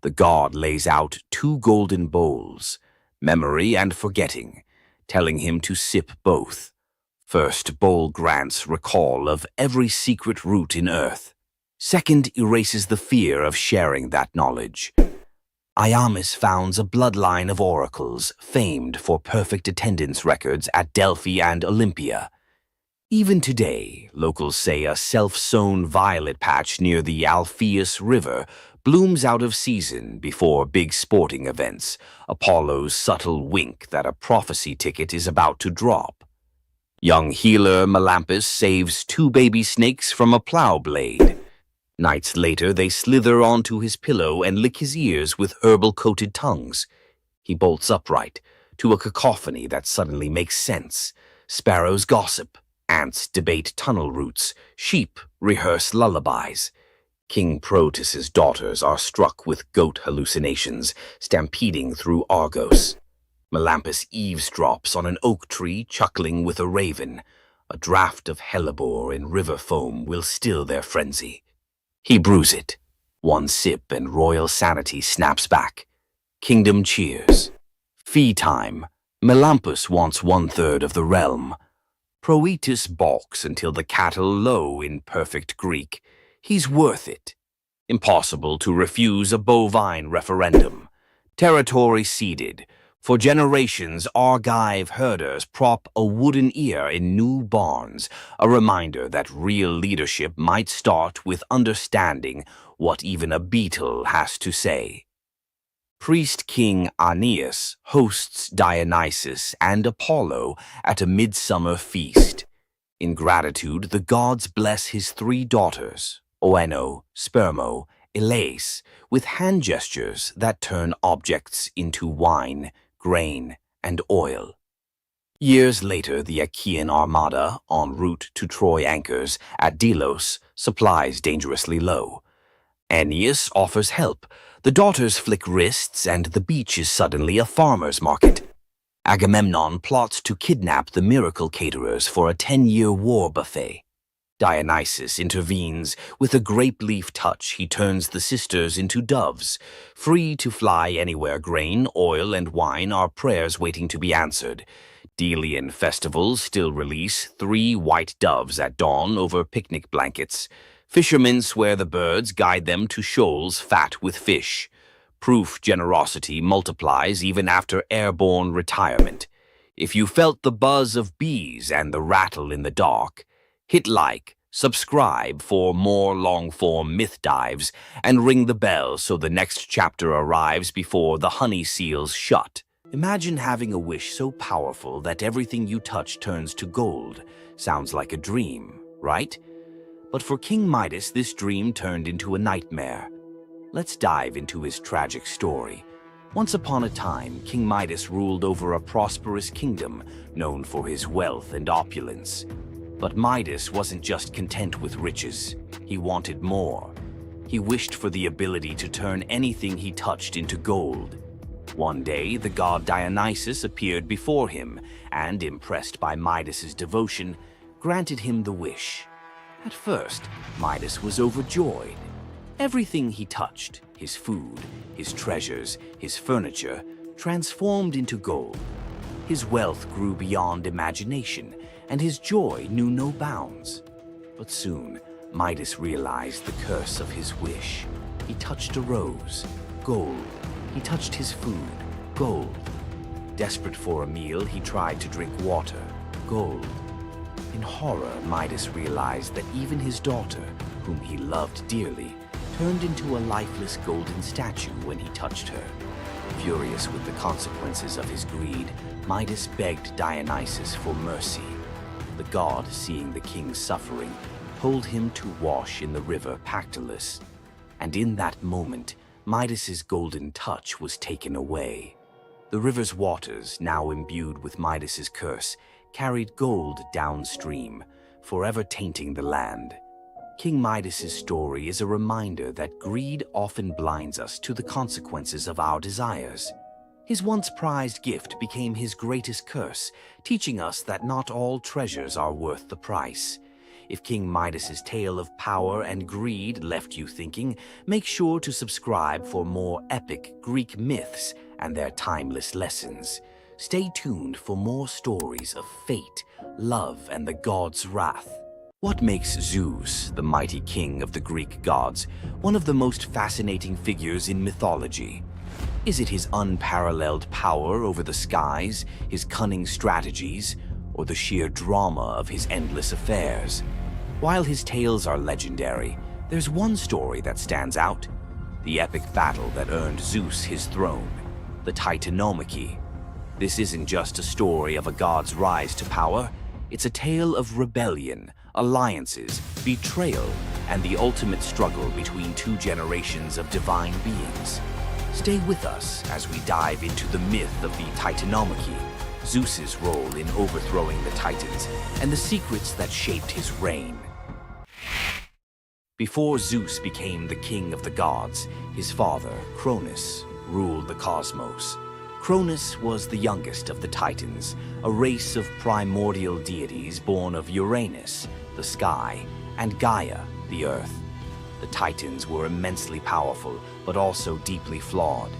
The god lays out 2 golden bowls, memory and forgetting, telling him to sip both. First bowl grants recall of every secret root in earth. Second erases the fear of sharing that knowledge. Iamus founds a bloodline of oracles, famed for perfect attendance records at Delphi and Olympia. Even today, locals say a self-sown violet patch near the Alpheus River blooms out of season before big sporting events, Apollo's subtle wink that a prophecy ticket is about to drop. Young healer Melampus saves 2 baby snakes from a plow blade. Nights later, they slither onto his pillow and lick his ears with herbal-coated tongues. He bolts upright, to a cacophony that suddenly makes sense. Sparrows gossip, ants debate tunnel routes, sheep rehearse lullabies. King Proteus's daughters are struck with goat hallucinations, stampeding through Argos. Melampus eavesdrops on an oak tree, chuckling with a raven. A draught of hellebore in river foam will still their frenzy. He brews it. One sip and royal sanity snaps back. Kingdom cheers. Fee time. Melampus wants 1/3 of the realm. Proetus balks until the cattle low in perfect Greek. He's worth it. Impossible to refuse a bovine referendum. Territory ceded. For generations, Argive herders prop a wooden ear in new barns, a reminder that real leadership might start with understanding what even a beetle has to say. Priest King Aeneas hosts Dionysus and Apollo at a midsummer feast. In gratitude, the gods bless his 3 daughters, Oeno, Spermo, Elais, with hand gestures that turn objects into wine, grain, and oil. Years later, the Achaean armada, en route to Troy anchors at Delos, supplies dangerously low. Aeneas offers help. The daughters flick wrists, and the beach is suddenly a farmer's market. Agamemnon plots to kidnap the miracle caterers for a 10-year war buffet. Dionysus intervenes. With a grape leaf touch, he turns the sisters into doves. Free to fly anywhere, grain, oil, and wine are prayers waiting to be answered. Delian festivals still release 3 white doves at dawn over picnic blankets. Fishermen swear the birds guide them to shoals fat with fish. Proof generosity multiplies even after airborne retirement. If you felt the buzz of bees and the rattle in the dark, hit like, subscribe for more long-form myth dives, and ring the bell so the next chapter arrives before the honey seals shut. Imagine having a wish so powerful that everything you touch turns to gold. Sounds like a dream, right? But for King Midas, this dream turned into a nightmare. Let's dive into his tragic story. Once upon a time, King Midas ruled over a prosperous kingdom known for his wealth and opulence. But Midas wasn't just content with riches. He wanted more. He wished for the ability to turn anything he touched into gold. One day, the god Dionysus appeared before him and, impressed by Midas's devotion, granted him the wish. At first, Midas was overjoyed. Everything he touched, his food, his treasures, his furniture, transformed into gold. His wealth grew beyond imagination, and his joy knew no bounds. But soon, Midas realized the curse of his wish. He touched a rose, gold. He touched his food, gold. Desperate for a meal, he tried to drink water, gold. In horror, Midas realized that even his daughter, whom he loved dearly, turned into a lifeless golden statue when he touched her. Furious with the consequences of his greed, Midas begged Dionysus for mercy. The god, seeing the king's suffering, told him to wash in the river Pactolus. And in that moment, Midas's golden touch was taken away. The river's waters, now imbued with Midas's curse, carried gold downstream, forever tainting the land. King Midas's story is a reminder that greed often blinds us to the consequences of our desires. His once prized gift became his greatest curse, teaching us that not all treasures are worth the price. If King Midas's tale of power and greed left you thinking, make sure to subscribe for more epic Greek myths and their timeless lessons. Stay tuned for more stories of fate, love, and the gods' wrath. What makes Zeus, the mighty king of the Greek gods, one of the most fascinating figures in mythology? Is it his unparalleled power over the skies, his cunning strategies, or the sheer drama of his endless affairs? While his tales are legendary, there's one story that stands out: the epic battle that earned Zeus his throne, the Titanomachy. This isn't just a story of a god's rise to power, it's a tale of rebellion, alliances, betrayal, and the ultimate struggle between two generations of divine beings. Stay with us as we dive into the myth of the Titanomachy, Zeus's role in overthrowing the Titans, and the secrets that shaped his reign. Before Zeus became the king of the gods, his father, Cronus, ruled the cosmos. Cronus was the youngest of the Titans, a race of primordial deities born of Uranus, the sky, and Gaia, the earth. The Titans were immensely powerful, but also deeply flawed.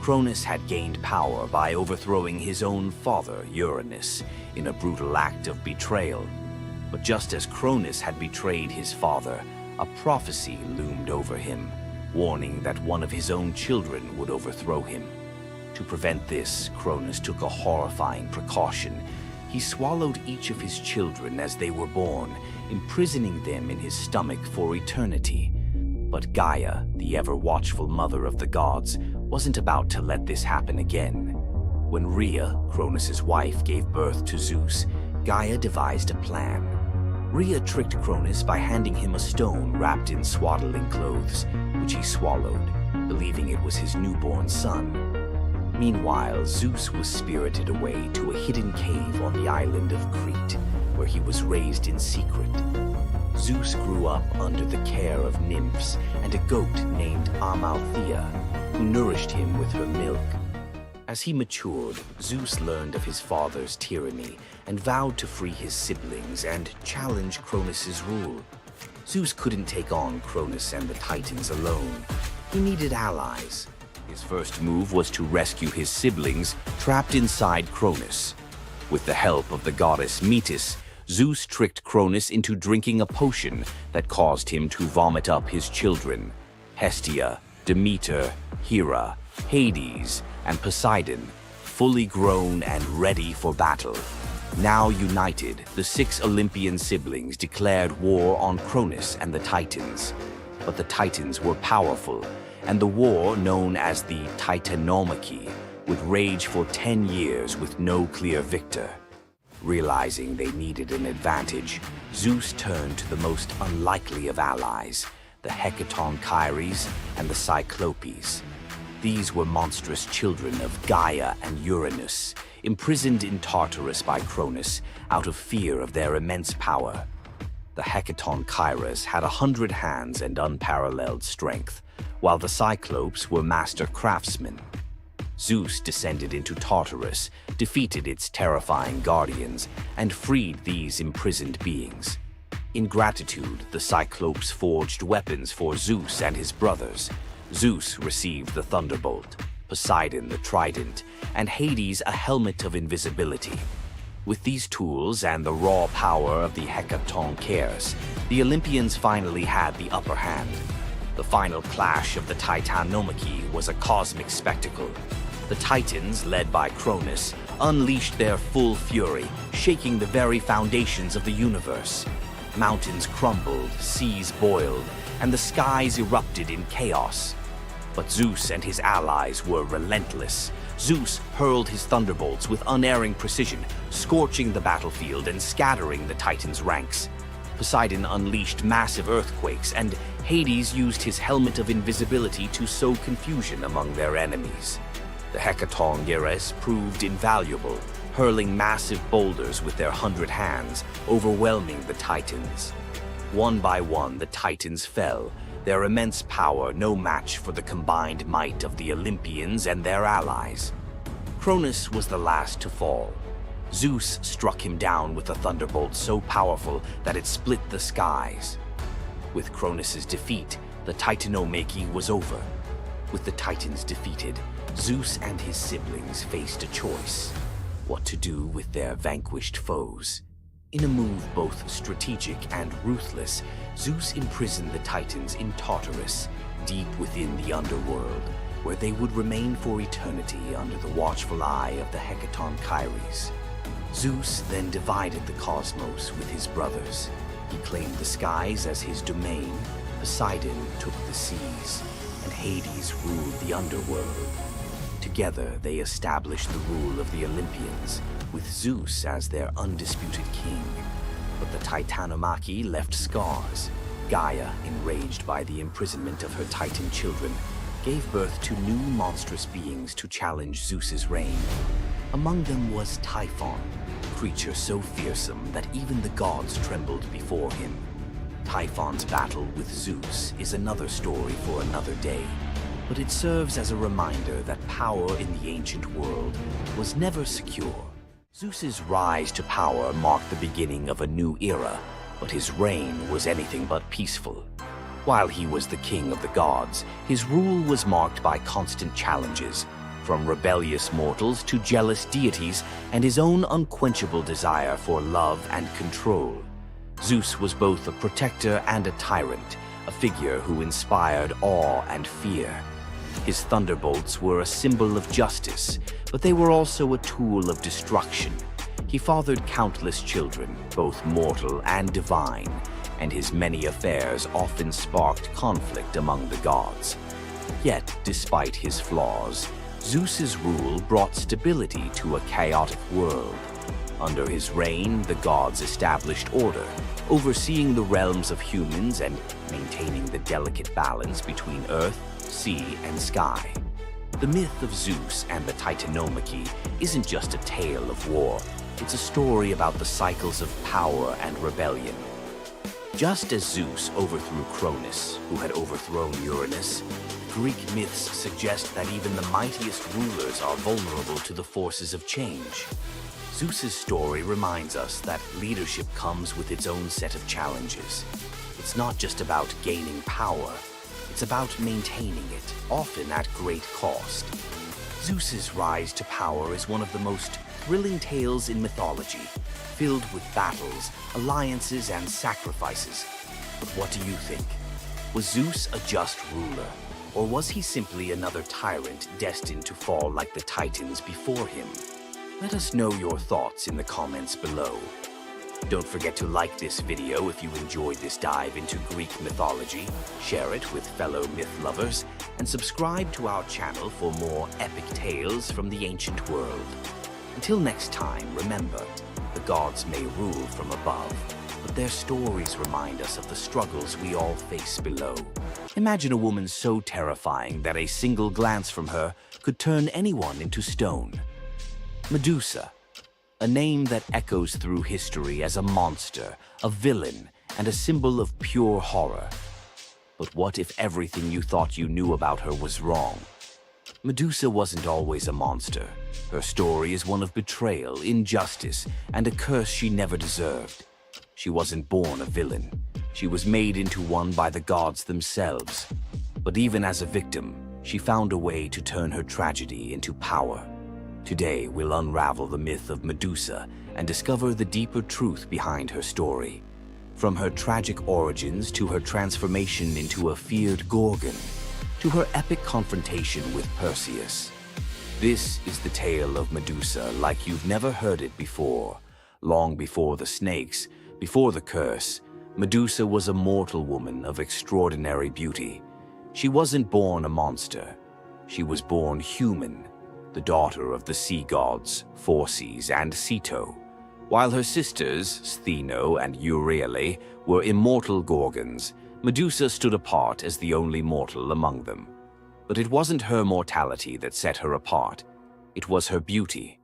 Cronus had gained power by overthrowing his own father, Uranus, in a brutal act of betrayal. But just as Cronus had betrayed his father, a prophecy loomed over him, warning that one of his own children would overthrow him. To prevent this, Cronus took a horrifying precaution. He swallowed each of his children as they were born, imprisoning them in his stomach for eternity. But Gaia, the ever-watchful mother of the gods, wasn't about to let this happen again. When Rhea, Cronus's wife, gave birth to Zeus, Gaia devised a plan. Rhea tricked Cronus by handing him a stone wrapped in swaddling clothes, which he swallowed, believing it was his newborn son. Meanwhile, Zeus was spirited away to a hidden cave on the island of Crete, where he was raised in secret. Zeus grew up under the care of nymphs and a goat named Amalthea, who nourished him with her milk. As he matured, Zeus learned of his father's tyranny and vowed to free his siblings and challenge Cronus's rule. Zeus couldn't take on Cronus and the Titans alone. He needed allies. His first move was to rescue his siblings trapped inside Cronus. With the help of the goddess Metis, Zeus tricked Cronus into drinking a potion that caused him to vomit up his children, Hestia, Demeter, Hera, Hades, and Poseidon, fully grown and ready for battle. Now united, the 6 Olympian siblings declared war on Cronus and the Titans. But the Titans were powerful, and the war, known as the Titanomachy, would rage for 10 years with no clear victor. Realizing they needed an advantage, Zeus turned to the most unlikely of allies, the Hecatonchires and the Cyclopes. These were monstrous children of Gaia and Uranus, imprisoned in Tartarus by Cronus out of fear of their immense power. The Hecatonchires had 100 hands and unparalleled strength, while the Cyclopes were master craftsmen. Zeus descended into Tartarus, defeated its terrifying guardians, and freed these imprisoned beings. In gratitude, the Cyclopes forged weapons for Zeus and his brothers. Zeus received the thunderbolt, Poseidon the trident, and Hades a helmet of invisibility. With these tools and the raw power of the Hecatonchires, the Olympians finally had the upper hand. The final clash of the Titanomachy was a cosmic spectacle. The Titans, led by Cronus, unleashed their full fury, shaking the very foundations of the universe. Mountains crumbled, seas boiled, and the skies erupted in chaos. But Zeus and his allies were relentless. Zeus hurled his thunderbolts with unerring precision, scorching the battlefield and scattering the Titans' ranks. Poseidon unleashed massive earthquakes, and Hades used his helmet of invisibility to sow confusion among their enemies. The Hecatonchires proved invaluable, hurling massive boulders with their 100 hands, overwhelming the Titans. One by one, the Titans fell, their immense power no match for the combined might of the Olympians and their allies. Cronus was the last to fall. Zeus struck him down with a thunderbolt so powerful that it split the skies. With Cronus's defeat, the Titanomachy was over. With the Titans defeated, Zeus and his siblings faced a choice: what to do with their vanquished foes. In a move both strategic and ruthless, Zeus imprisoned the Titans in Tartarus, deep within the underworld, where they would remain for eternity under the watchful eye of the Hecatonchires. Zeus then divided the cosmos with his brothers. He claimed the skies as his domain, Poseidon took the seas, and Hades ruled the underworld. Together, they established the rule of the Olympians, with Zeus as their undisputed king. but the Titanomachy left scars. Gaia, enraged by the imprisonment of her Titan children, gave birth to new monstrous beings to challenge Zeus's reign. Among them was Typhon, a creature so fearsome that even the gods trembled before him. Typhon's battle with Zeus is another story for another day, but it serves as a reminder that power in the ancient world was never secure. Zeus's rise to power marked the beginning of a new era, but his reign was anything but peaceful. While he was the king of the gods, his rule was marked by constant challenges, from rebellious mortals to jealous deities and his own unquenchable desire for love and control. Zeus was both a protector and a tyrant, a figure who inspired awe and fear. His thunderbolts were a symbol of justice, but they were also a tool of destruction. He fathered countless children, both mortal and divine, and his many affairs often sparked conflict among the gods. Yet, despite his flaws, Zeus's rule brought stability to a chaotic world. Under his reign, the gods established order, overseeing the realms of humans and maintaining the delicate balance between earth, sea, and sky. The myth of Zeus and the Titanomachy isn't just a tale of war. It's a story about the cycles of power and rebellion. Just as Zeus overthrew Cronus, who had overthrown Uranus, Greek myths suggest that even the mightiest rulers are vulnerable to the forces of change. Zeus's story reminds us that leadership comes with its own set of challenges. It's not just about gaining power, it's about maintaining it, often at great cost. Zeus's rise to power is one of the most thrilling tales in mythology, filled with battles, alliances, and sacrifices. But what do you think? Was Zeus a just ruler, or was he simply another tyrant destined to fall like the Titans before him? Let us know your thoughts in the comments below. Don't forget to like this video if you enjoyed this dive into Greek mythology, share it with fellow myth lovers, and subscribe to our channel for more epic tales from the ancient world. Until next time, remember, the gods may rule from above, but their stories remind us of the struggles we all face below. Imagine a woman so terrifying that a single glance from her could turn anyone into stone. Medusa, a name that echoes through history as a monster, a villain, and a symbol of pure horror. But what if everything you thought you knew about her was wrong? Medusa wasn't always a monster. Her story is one of betrayal, injustice, and a curse she never deserved. She wasn't born a villain. She was made into one by the gods themselves. But even as a victim, she found a way to turn her tragedy into power. Today, we'll unravel the myth of Medusa and discover the deeper truth behind her story. From her tragic origins to her transformation into a feared Gorgon, to her epic confrontation with Perseus. This is the tale of Medusa like you've never heard it before. Long before the snakes, before the curse, Medusa was a mortal woman of extraordinary beauty. She wasn't born a monster. She was born human, the daughter of the sea gods, Phorcys and Ceto, while her sisters, Stheno and Euryale, were immortal Gorgons. Medusa stood apart as the only mortal among them. But it wasn't her mortality that set her apart. It was her beauty.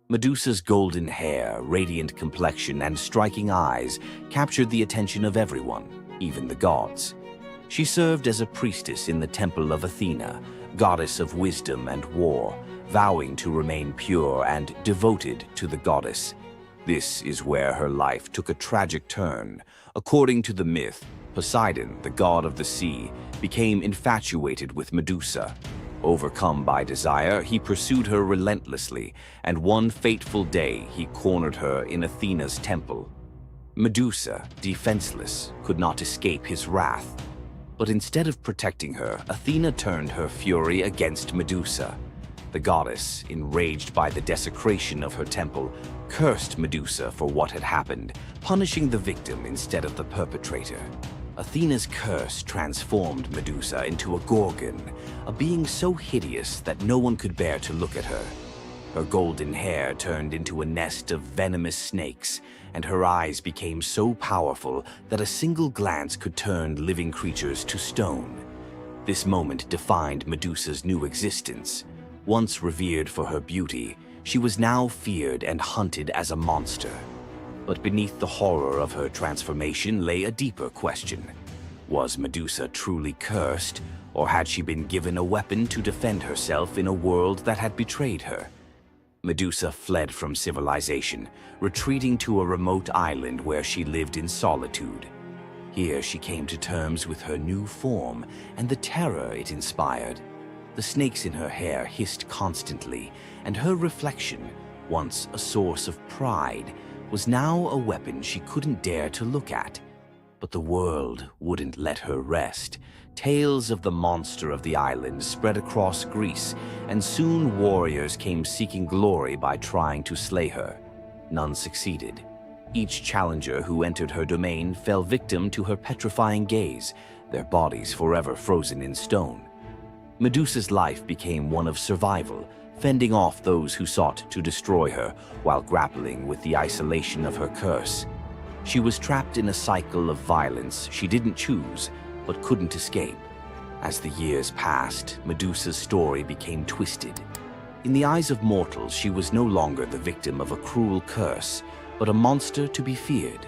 Medusa's golden hair, radiant complexion, and striking eyes captured the attention of everyone, even the gods. She served as a priestess in the temple of Athena, goddess of wisdom and war, vowing to remain pure and devoted to the goddess. This is where her life took a tragic turn. According to the myth, Poseidon, the god of the sea, became infatuated with Medusa. Overcome by desire, he pursued her relentlessly, and one fateful day he cornered her in Athena's temple. Medusa, defenseless, could not escape his wrath. But instead of protecting her, Athena turned her fury against Medusa. The goddess, enraged by the desecration of her temple, cursed Medusa for what had happened, punishing the victim instead of the perpetrator. Athena's curse transformed Medusa into a Gorgon, a being so hideous that no one could bear to look at her. Her golden hair turned into a nest of venomous snakes, and her eyes became so powerful that a single glance could turn living creatures to stone. This moment defined Medusa's new existence. Once revered for her beauty, she was now feared and hunted as a monster. But beneath the horror of her transformation lay a deeper question. Was Medusa truly cursed, or had she been given a weapon to defend herself in a world that had betrayed her? Medusa fled from civilization, retreating to a remote island where she lived in solitude. Here she came to terms with her new form and the terror it inspired. The snakes in her hair hissed constantly, and her reflection, once a source of pride, was now a weapon she couldn't dare to look at. But the world wouldn't let her rest. Tales of the monster of the island spread across Greece, and soon warriors came seeking glory by trying to slay her. None succeeded. Each challenger who entered her domain fell victim to her petrifying gaze, their bodies forever frozen in stone. Medusa's life became one of survival, fending off those who sought to destroy her while grappling with the isolation of her curse. She was trapped in a cycle of violence she didn't choose, but couldn't escape. As the years passed, Medusa's story became twisted. In the eyes of mortals, she was no longer the victim of a cruel curse, but a monster to be feared.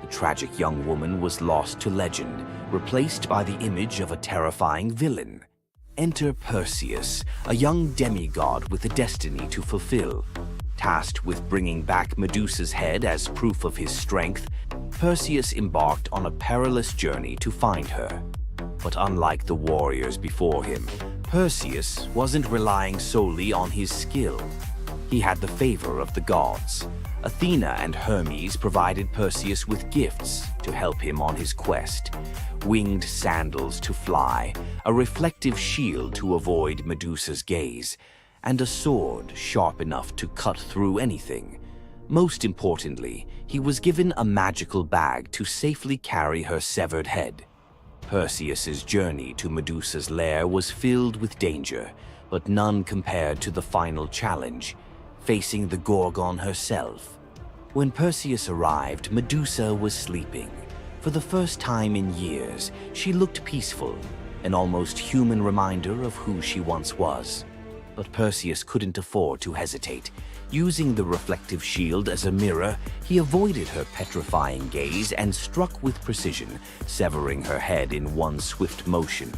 The tragic young woman was lost to legend, replaced by the image of a terrifying villain. Enter Perseus, a young demigod with a destiny to fulfill. Tasked with bringing back Medusa's head as proof of his strength, Perseus embarked on a perilous journey to find her. But unlike the warriors before him, Perseus wasn't relying solely on his skill. He had the favor of the gods. Athena and Hermes provided Perseus with gifts to help him on his quest. Winged sandals to fly, a reflective shield to avoid Medusa's gaze, and a sword sharp enough to cut through anything. Most importantly, he was given a magical bag to safely carry her severed head. Perseus's journey to Medusa's lair was filled with danger, but none compared to the final challenge, facing the Gorgon herself. When Perseus arrived, Medusa was sleeping. For the first time in years, she looked peaceful, an almost human reminder of who she once was. But Perseus couldn't afford to hesitate. Using the reflective shield as a mirror, he avoided her petrifying gaze and struck with precision, severing her head in one swift motion.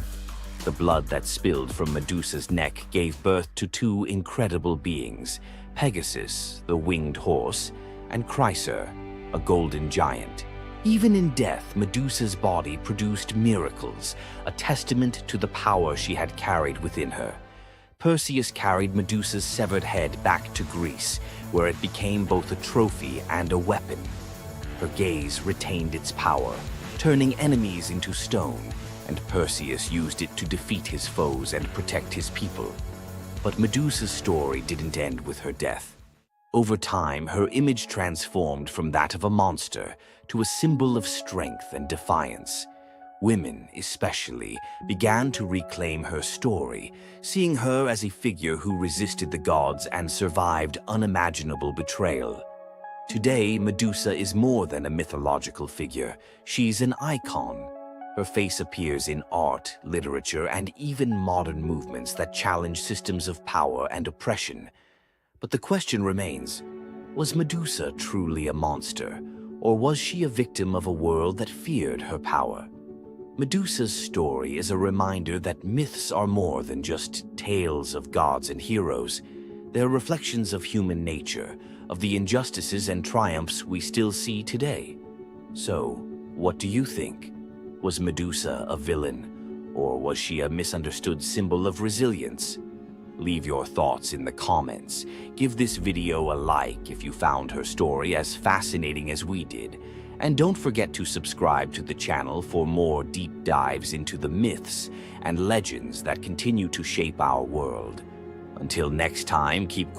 The blood that spilled from Medusa's neck gave birth to two incredible beings, Pegasus, the winged horse, and Chryser, a golden giant. Even in death, Medusa's body produced miracles, a testament to the power she had carried within her. Perseus carried Medusa's severed head back to Greece, where it became both a trophy and a weapon. Her gaze retained its power, turning enemies into stone, and Perseus used it to defeat his foes and protect his people. But Medusa's story didn't end with her death. Over time, her image transformed from that of a monster to a symbol of strength and defiance. Women, especially, began to reclaim her story, seeing her as a figure who resisted the gods and survived unimaginable betrayal. Today, Medusa is more than a mythological figure. She's an icon. Her face appears in art, literature, and even modern movements that challenge systems of power and oppression. But the question remains, was Medusa truly a monster, or was she a victim of a world that feared her power? Medusa's story is a reminder that myths are more than just tales of gods and heroes. They're reflections of human nature, of the injustices and triumphs we still see today. So, what do you think? Was Medusa a villain, or was she a misunderstood symbol of resilience? Leave your thoughts in the comments. Give this video a like if you found her story as fascinating as we did. And don't forget to subscribe to the channel for more deep dives into the myths and legends that continue to shape our world. Until next time, keep